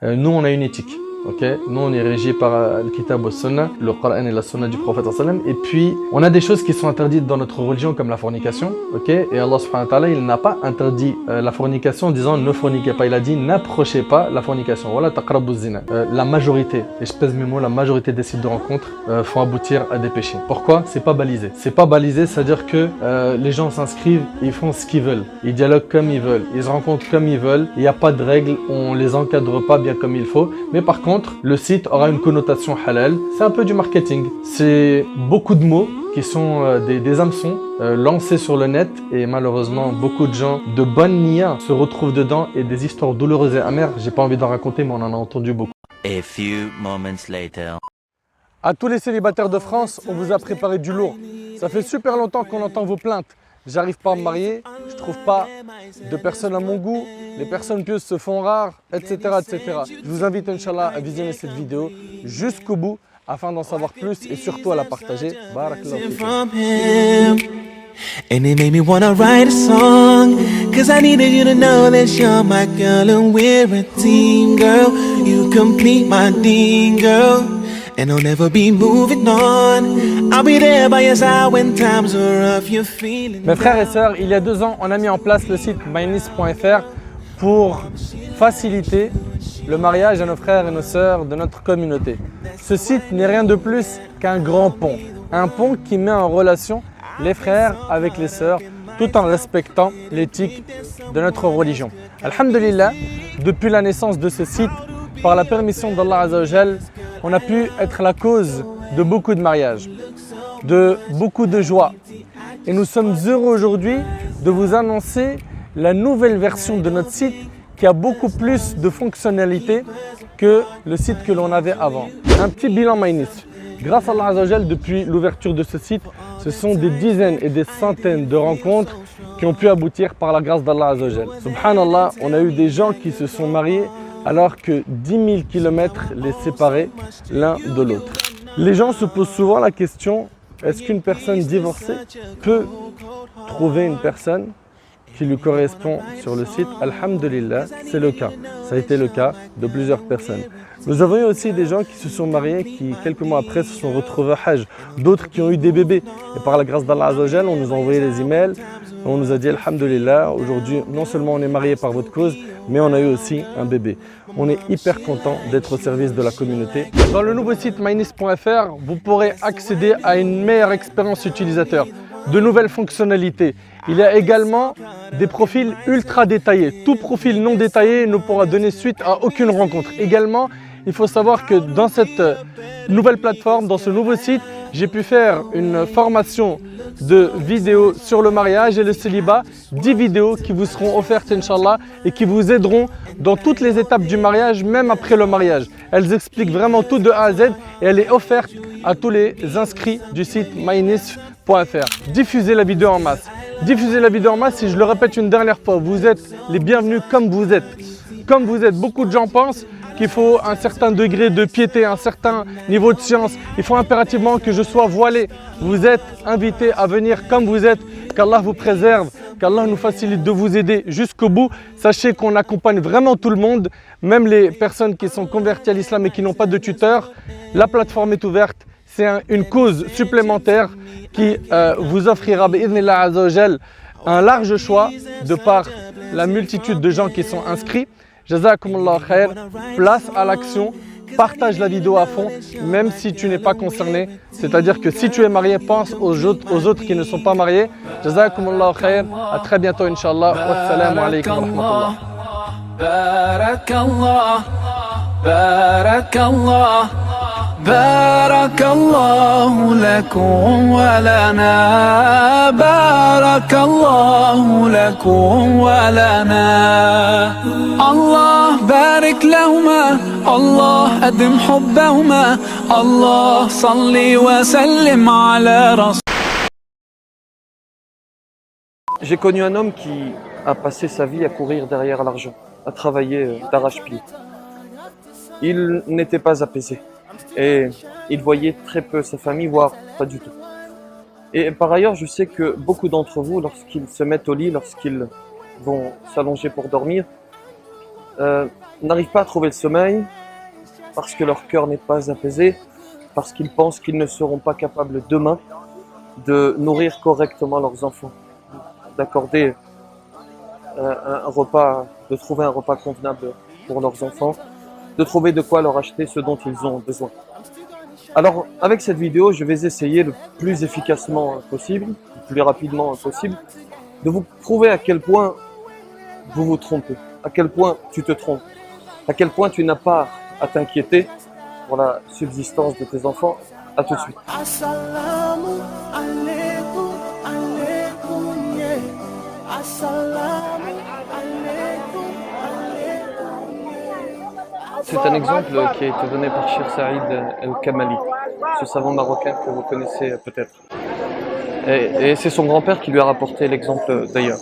I: Nous, on a une éthique. Okay. Nous, on est régi par le Kitab wa Sunna, le Coran et la Sunna du prophète sallam. Et puis, on a des choses qui sont interdites dans notre religion, comme la fornication. Okay. Et Allah subhanahu wa ta'ala, il n'a pas interdit la fornication en disant ne forniquez pas. Il a dit n'approchez pas la fornication. Voilà, taqrabu zina. La majorité, et je pèse mes mots, la majorité des sites de rencontres font aboutir à des péchés. Pourquoi? C'est pas balisé. C'est pas balisé, c'est-à-dire que les gens s'inscrivent, ils font ce qu'ils veulent. Ils dialoguent comme ils veulent. Ils se rencontrent comme ils veulent. Il n'y a pas de règles, on les encadre pas bien comme il faut. Mais par contre, le site aura une connotation halal. C'est un peu du marketing. C'est beaucoup de mots qui sont des hameçons lancés sur le net et malheureusement beaucoup de gens de bonne niya se retrouvent dedans et des histoires douloureuses et amères. J'ai pas envie d'en raconter mais on en a entendu beaucoup.
L: A few moments later.
I: À tous les célibataires de France, on vous a préparé du lourd. Ça fait super longtemps qu'on entend vos plaintes. J'arrive pas à me marier, je trouve pas de personnes à mon goût, les personnes pieuses se font rares, etc., etc. Je vous invite, Inch'Allah, à visionner cette vidéo jusqu'au bout afin d'en savoir plus et surtout à la partager. Barakallahu fikum.
M: And it made me wanna write a song, cause I needed you to know that you're my girl and we're a team, girl. You complete my dream, girl. And I'll never be moving on. I'll be there by your side when times are rough, you're feeling.
I: Mes frères et sœurs, il y a 2 ans, on a mis en place le site mynis.fr pour faciliter le mariage à nos frères et nos sœurs de notre communauté. Ce site n'est rien de plus qu'un grand pont. Un pont qui met en relation les frères avec les sœurs tout en respectant l'éthique de notre religion. Alhamdulillah, depuis la naissance de ce site, par la permission d'Allah Azza wa Jal, on a pu être la cause de beaucoup de mariages, de beaucoup de joie. Et nous sommes heureux aujourd'hui de vous annoncer la nouvelle version de notre site qui a beaucoup plus de fonctionnalités que le site que l'on avait avant. Un petit bilan mynis. Grâce à Allah Azza wa Jal, depuis l'ouverture de ce site, ce sont des dizaines et des centaines de rencontres qui ont pu aboutir par la grâce d'Allah Azza wa Jal. Subhanallah, on a eu des gens qui se sont mariés alors que 10 000 km les séparaient l'un de l'autre. Les gens se posent souvent la question, est-ce qu'une personne divorcée peut trouver une personne qui lui correspond sur le site? Alhamdulillah, c'est le cas. Ça a été le cas de plusieurs personnes. Nous avons eu aussi des gens qui se sont mariés, qui quelques mois après se sont retrouvés à Hajj. D'autres qui ont eu des bébés. Et par la grâce d'Allah Azza wa Jal, on nous a envoyé des emails On nous a dit alhamdoulilah, aujourd'hui non seulement on est marié par votre cause, mais on a eu aussi un bébé. On est hyper content d'être au service de la communauté. Dans le nouveau site mynis.fr, vous pourrez accéder à une meilleure expérience utilisateur, de nouvelles fonctionnalités. Il y a également des profils ultra détaillés. Tout profil non détaillé ne pourra donner suite à aucune rencontre. Également, il faut savoir que dans cette nouvelle plateforme, dans ce nouveau site, j'ai pu faire une formation de vidéos sur le mariage et le célibat, 10 vidéos qui vous seront offertes Inch'Allah et qui vous aideront dans toutes les étapes du mariage, même après le mariage. Elles expliquent vraiment tout de A à Z et elle est offerte à tous les inscrits du site mynis.fr. Diffusez la vidéo en masse. Diffusez la vidéo en masse, si je le répète une dernière fois, vous êtes les bienvenus comme vous êtes. Comme vous êtes, beaucoup de gens pensent qu'il faut un certain degré de piété, un certain niveau de science. Il faut impérativement que je sois voilé. Vous êtes invités à venir comme vous êtes, qu'Allah vous préserve, qu'Allah nous facilite de vous aider jusqu'au bout. Sachez qu'on accompagne vraiment tout le monde, même les personnes qui sont converties à l'islam et qui n'ont pas de tuteur. La plateforme est ouverte, c'est une cause supplémentaire qui vous offrira bi'idhnillah azza wa jal un large choix de par la multitude de gens qui sont inscrits. Jazakumullah khair, place à l'action, partage la vidéo à fond, même si tu n'es pas concerné. C'est-à-dire que si tu es marié, pense aux autres qui ne sont pas mariés. Jazakumullah khair, à très bientôt Inch'Allah. Wassalamu alaikum wa rahmatullah.
D: Barakallah, barakallahu lakum wa lana, barakallahu lakum wa lana. Allah barik lahuma, Allah adim hubbahuma, Allah salli wa sallim ala rasul.
Z: J'ai connu un homme qui a passé sa vie à courir derrière l'argent, à travailler d'arrache-pied. Il n'était pas apaisé et il voyait très peu sa famille, voire pas du tout. Et par ailleurs, je sais que beaucoup d'entre vous, lorsqu'ils se mettent au lit, lorsqu'ils vont s'allonger pour dormir, n'arrivent pas à trouver le sommeil parce que leur cœur n'est pas apaisé, parce qu'ils pensent qu'ils ne seront pas capables demain de nourrir correctement leurs enfants, d'accorder un repas, de trouver un repas convenable pour leurs enfants, de trouver de quoi leur acheter ce dont ils ont besoin. Alors, avec cette vidéo, je vais essayer le plus efficacement possible, le plus rapidement possible, de vous prouver à quel point vous vous trompez, à quel point tu te trompes, à quel point tu n'as pas à t'inquiéter pour la subsistance de tes enfants. À tout de suite.
M: Assalamu alaikum, alaikum, yeah. Assalamu alaikum, alaikum, yeah.
Z: C'est un exemple qui a été donné par Cheikh Saïd El-Kamali, ce savant marocain que vous connaissez peut-être. Et c'est son grand-père qui lui a rapporté l'exemple d'ailleurs.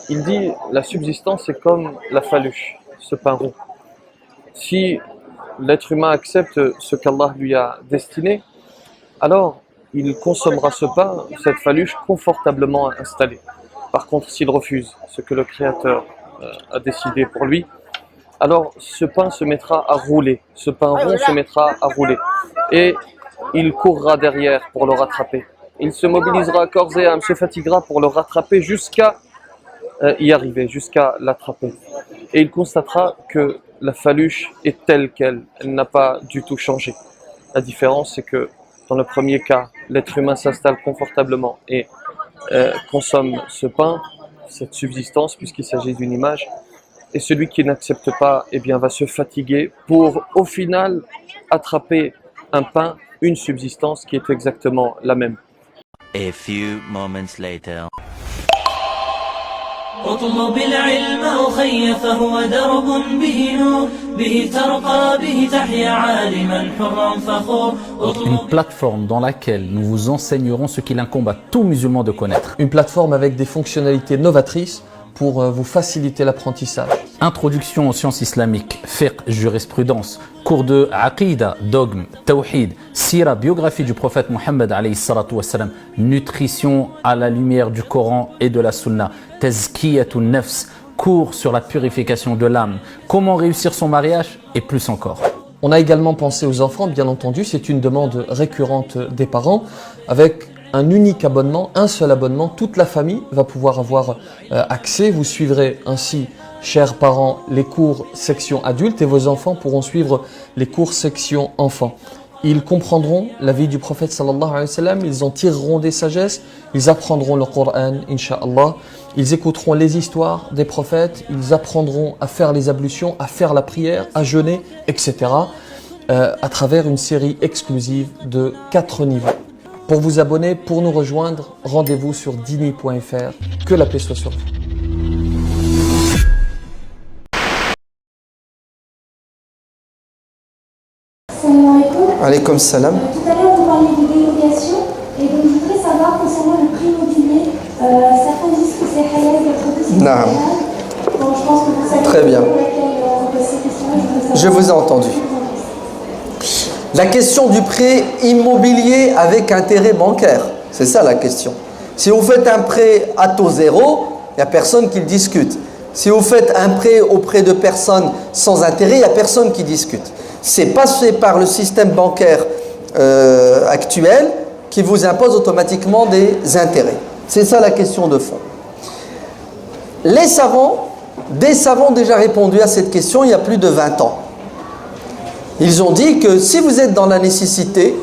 Z: Il dit la subsistance est comme la faluche, ce pain rond. Si l'être humain accepte ce qu'Allah lui a destiné, alors il consommera ce pain, cette faluche, confortablement installée. Par contre, s'il refuse ce que le Créateur a décidé pour lui, alors ce pain se mettra à rouler, ce pain rond se mettra à rouler. Et il courra derrière pour le rattraper. Il se mobilisera à corps et âme, se fatiguera pour le rattraper jusqu'à y arriver, jusqu'à l'attraper. Et il constatera que la faluche est telle qu'elle, elle n'a pas du tout changé. La différence, c'est que dans le premier cas, l'être humain s'installe confortablement et consomme ce pain, cette subsistance, puisqu'il s'agit d'une image. Et celui qui n'accepte pas, eh bien, va se fatiguer pour, au final, attraper un pain, une subsistance qui est exactement la même.
L: A few moments later.
S: اطلب العلم أخي فهو درب به نور به ترقى به تحيا عالما حرا فخور.
O: Une plateforme dans laquelle nous vous enseignerons ce qu'il incombe à tout musulman de connaître.
P: Une plateforme avec des fonctionnalités novatrices pour vous faciliter l'apprentissage.
O: Introduction aux sciences islamiques, fiqh, jurisprudence, cours de aqida, dogme, tawhid, sira, biographie du prophète Mohammed alayhi salatu wassalam, nutrition à la lumière du Coran et de la Sunna, tazkiyatun nafs, cours sur la purification de l'âme, comment réussir son mariage et plus encore.
P: On a également pensé aux enfants, bien entendu, c'est une demande récurrente des parents, avec un unique abonnement, un seul abonnement. Toute la famille va pouvoir avoir accès. Vous suivrez ainsi, chers parents, les cours section adultes et vos enfants pourront suivre les cours section enfants. Ils comprendront la vie du prophète sallallahu alayhi wa sallam, ils en tireront des sagesses, ils apprendront le Coran, incha'Allah, ils écouteront les histoires des prophètes, ils apprendront à faire les ablutions, à faire la prière, à jeûner, etc. À travers une série exclusive de 4 niveaux. Pour vous abonner, pour nous rejoindre, rendez-vous sur dini.fr. Que la paix soit sur vous.
F: Alaykoum salam.
N: Tout à l'heure, vous parliez de délégation, et donc je voudrais savoir concernant le prix immobilier, certains disent que c'est halal, d'autres disent que c'est halal. Donc je pense que vous savez
F: très bien.
N: Pour laquelle on pose ces questions-là.
F: Je vous ai entendu. La question du prêt immobilier avec intérêt bancaire, c'est ça la question. Si vous faites un prêt à taux zéro, il n'y a personne qui le discute. Si vous faites un prêt auprès de personnes sans intérêt, il n'y a personne qui discute. C'est passé par le système bancaire actuel qui vous impose automatiquement des intérêts. C'est ça la question de fond. Des savants ont déjà répondu à cette question il y a plus de 20 ans. Ils ont dit que si vous êtes dans la nécessité,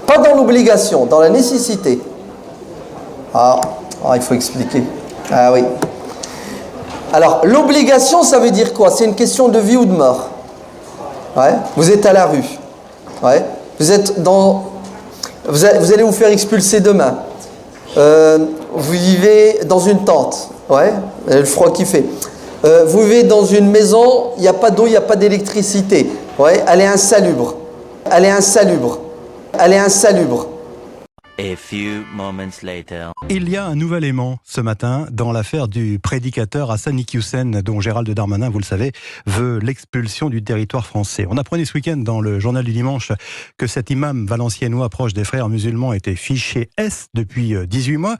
F: pas dans l'obligation, dans la nécessité. Il faut expliquer. Ah oui. Alors, l'obligation, ça veut dire quoi? C'est une question de vie ou de mort. Ouais. Vous êtes à la rue. Ouais. Vous allez vous faire expulser demain. Vous vivez dans une tente. Ouais. Le froid qui fait. Vous vivez dans une maison, il n'y a pas d'eau, il n'y a pas d'électricité. Ouais. Elle est insalubre. Elle est insalubre. Elle est insalubre.
L: A few moments later.
Q: Il y a un nouvel élément ce matin dans l'affaire du prédicateur Hassan Iqiyoussen, dont Gérald Darmanin, vous le savez, veut l'expulsion du territoire français. On apprenait ce week-end dans le journal du dimanche que cet imam valenciennois proche des frères musulmans était fiché S depuis 18 mois.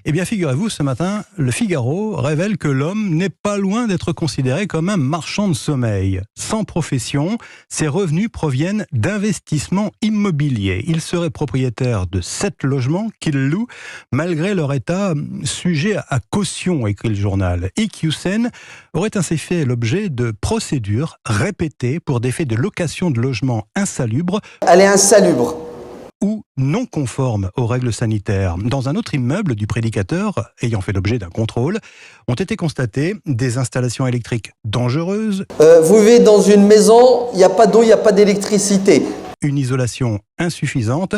Q: Eh bien, figurez-vous, ce matin, le Figaro révèle que l'homme n'est pas loin d'être considéré comme un marchand de sommeil. Sans profession, ses revenus proviennent d'investissements immobiliers. Il serait propriétaire de 7 logements qu'il loue, malgré leur état sujet à caution, écrit le journal. Iqiyoussen aurait ainsi fait l'objet de procédures répétées pour des faits de location de logements insalubres.
F: Elle est insalubre.
Q: Ou non conformes aux règles sanitaires. Dans un autre immeuble du prédicateur, ayant fait l'objet d'un contrôle, ont été constatées des installations électriques dangereuses.
F: Vous vivez dans une maison, il n'y a pas d'eau, il n'y a pas d'électricité.
Q: Une isolation insuffisante.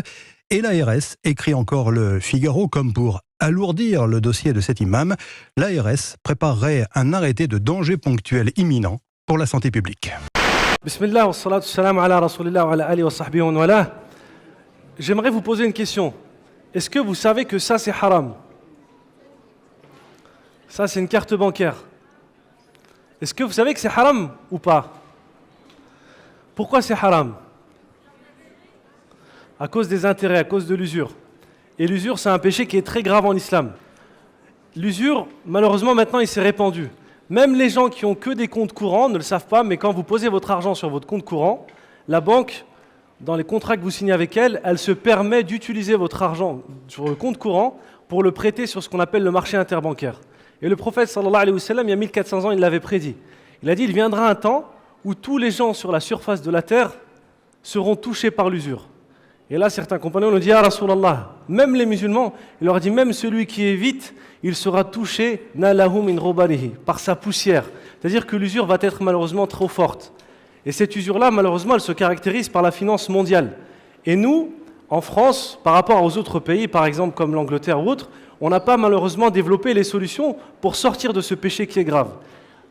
Q: Et l'ARS, écrit encore le Figaro, comme pour alourdir le dossier de cet imam, l'ARS préparerait un arrêté de danger ponctuel imminent pour la santé publique.
I: Bismillah, wa salatu salam ala rasulillah wa ala alihi wa sahbihi wa wala. J'aimerais vous poser une question. Est-ce que vous savez que ça c'est haram? Ça c'est une carte bancaire. Est-ce que vous savez que c'est haram ou pas? Pourquoi c'est haram? À cause des intérêts, à cause de l'usure. Et l'usure c'est un péché qui est très grave en islam. L'usure, malheureusement maintenant il s'est répandu. Même les gens qui ont que des comptes courants ne le savent pas, mais quand vous posez votre argent sur votre compte courant, la banque, dans les contrats que vous signez avec elle, elle se permet d'utiliser votre argent sur le compte courant pour le prêter sur ce qu'on appelle le marché interbancaire. Et le prophète sallallahu alayhi wa sallam, il y a 1400 ans, il l'avait prédit. Il a dit, il viendra un temps où tous les gens sur la surface de la terre seront touchés par l'usure. Et là, certains compagnons nous disent, ah Rasulallah, même les musulmans, il leur a dit, même celui qui évite, il sera touché nalahu min robanihi, par sa poussière. C'est-à-dire que l'usure va être malheureusement trop forte. Et cette usure-là, malheureusement, elle se caractérise par la finance mondiale. Et nous, en France, par rapport aux autres pays, par exemple comme l'Angleterre ou autres, on n'a pas malheureusement développé les solutions pour sortir de ce péché qui est grave.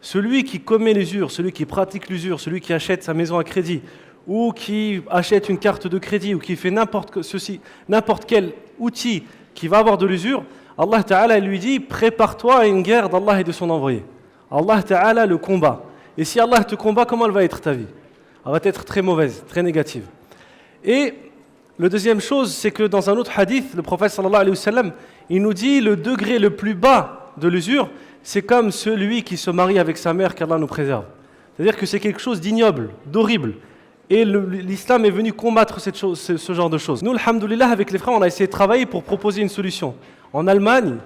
I: Celui qui commet l'usure, celui qui pratique l'usure, celui qui achète sa maison à crédit, ou qui achète une carte de crédit, ou qui fait n'importe quel outil qui va avoir de l'usure, Allah Ta'ala lui dit, prépare-toi à une guerre d'Allah et de son envoyé. Allah Ta'ala le combat. Et si Allah te combat, comment elle va être ta vie? Elle va être très mauvaise, très négative. Et la deuxième chose, c'est que dans un autre hadith, le prophète sallallahu alayhi wa sallam, il nous dit le degré le plus bas de l'usure, c'est comme celui qui se marie avec sa mère, qu'Allah nous préserve. C'est-à-dire que c'est quelque chose d'ignoble, d'horrible. Et l'islam est venu combattre ce genre de choses. Nous, alhamdoulilah, avec les frères, on a essayé de travailler pour proposer une solution. En Allemagne,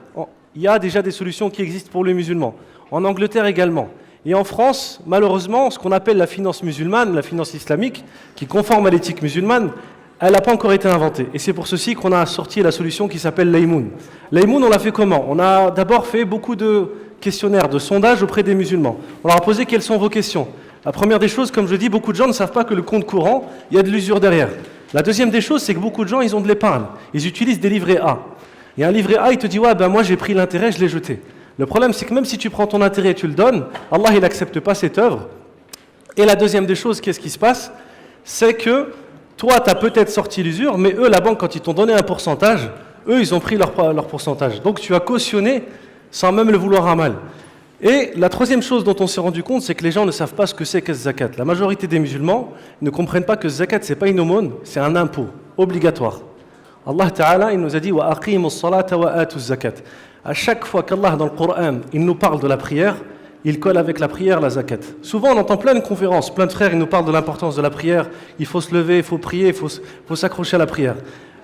I: il y a déjà des solutions qui existent pour les musulmans. En Angleterre également. Et en France, malheureusement, ce qu'on appelle la finance musulmane, la finance islamique, qui est conforme à l'éthique musulmane, elle n'a pas encore été inventée. Et c'est pour ceci qu'on a sorti la solution qui s'appelle l'Aïmoun. L'Aïmoun, on l'a fait comment? On a d'abord fait beaucoup de questionnaires, de sondages auprès des musulmans. On leur a posé quelles sont vos questions. La première des choses, comme je dis, beaucoup de gens ne savent pas que le compte courant, il y a de l'usure derrière. La deuxième des choses, c'est que beaucoup de gens, ils ont de l'épargne. Ils utilisent des livrets A. Et un livret A, il te dit, ouais, ben moi j'ai pris l'intérêt, je l'ai jeté. Le problème, c'est que même si tu prends ton intérêt et tu le donnes, Allah, il n'accepte pas cette œuvre. Et la deuxième des choses, qu'est-ce qui se passe? C'est que toi, tu as peut-être sorti l'usure, mais eux, la banque, quand ils t'ont donné un pourcentage, eux, ils ont pris leur pourcentage. Donc tu as cautionné sans même le vouloir à mal. Et la troisième chose dont on s'est rendu compte, c'est que les gens ne savent pas ce que c'est que zakat. La majorité des musulmans ne comprennent pas que zakat, ce n'est pas une aumône, c'est un impôt obligatoire. Allah Ta'ala, il nous a dit wa aqimus salata wa atuz zakat. À chaque fois qu'Allah dans le Coran, il nous parle de la prière, il colle avec la prière la zakat. Souvent on entend plein de conférences, plein de frères, ils nous parlent de l'importance de la prière, il faut se lever, il faut prier, il faut s'accrocher à la prière.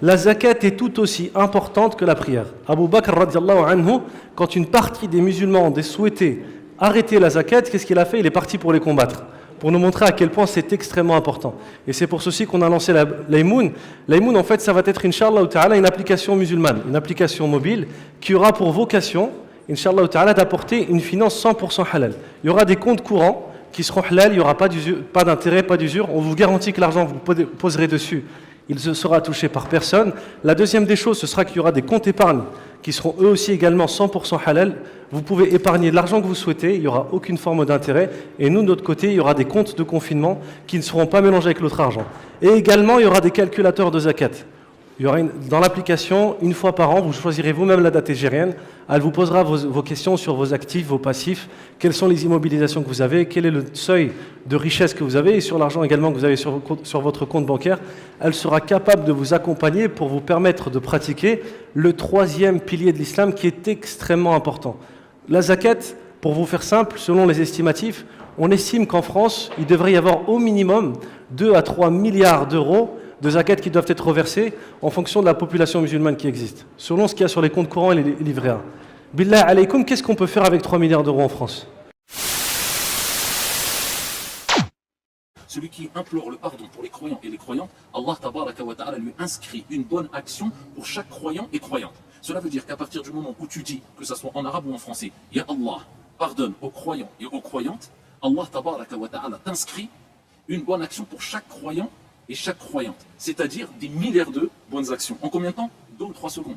I: La zakat est tout aussi importante que la prière. Abu Bakr radiallahu anhu, quand une partie des musulmans ont souhaité arrêter la zakat, qu'est-ce qu'il a fait? Il est parti pour les combattre, pour nous montrer à quel point c'est extrêmement important. Et c'est pour ceci qu'on a lancé l'Aïmoun. L'Aïmoun, en fait, ça va être, Inch'Allah Ta'ala, une application musulmane, une application mobile qui aura pour vocation, Inch'Allah Ta'ala, d'apporter une finance 100% halal. Il y aura des comptes courants qui seront halal, il n'y aura pas d'intérêt, pas d'usure. On vous garantit que l'argent que vous poserez dessus, il ne sera touché par personne. La deuxième des choses, ce sera qu'il y aura des comptes épargne qui seront eux aussi également 100% halal. Vous pouvez épargner de l'argent que vous souhaitez, il n'y aura aucune forme d'intérêt. Et nous, de notre côté, il y aura des comptes de confinement qui ne seront pas mélangés avec l'autre argent. Et également, il y aura des calculateurs de zakat. Il y aura dans l'application, une fois par an, vous choisirez vous-même la date hégérienne. Elle vous posera vos questions sur vos actifs, vos passifs, quelles sont les immobilisations que vous avez, quel est le seuil de richesse que vous avez et sur l'argent également que vous avez sur votre compte bancaire. Elle sera capable de vous accompagner pour vous permettre de pratiquer le troisième pilier de l'islam qui est extrêmement important. La zakat, pour vous faire simple, selon les estimatifs, on estime qu'en France, il devrait y avoir au minimum 2 à 3 milliards d'euros de zakat qui doivent être reversés en fonction de la population musulmane qui existe, selon ce qu'il y a sur les comptes courants et les livrets A. Billah alaykoum, qu'est-ce qu'on peut faire avec 3 milliards d'euros en France?
B: Celui qui implore le pardon pour les croyants et les croyantes, Allah tabaraka wa ta'ala lui inscrit une bonne action pour chaque croyant et croyante. Cela veut dire qu'à partir du moment où tu dis, que ce soit en arabe ou en français, Ya Allah, pardonne aux croyants et aux croyantes, Allah tabaraka wa ta'ala t'inscrit une bonne action pour chaque croyant et chaque croyante, c'est-à-dire des milliards de bonnes actions. En combien de temps? 2 ou 3 secondes.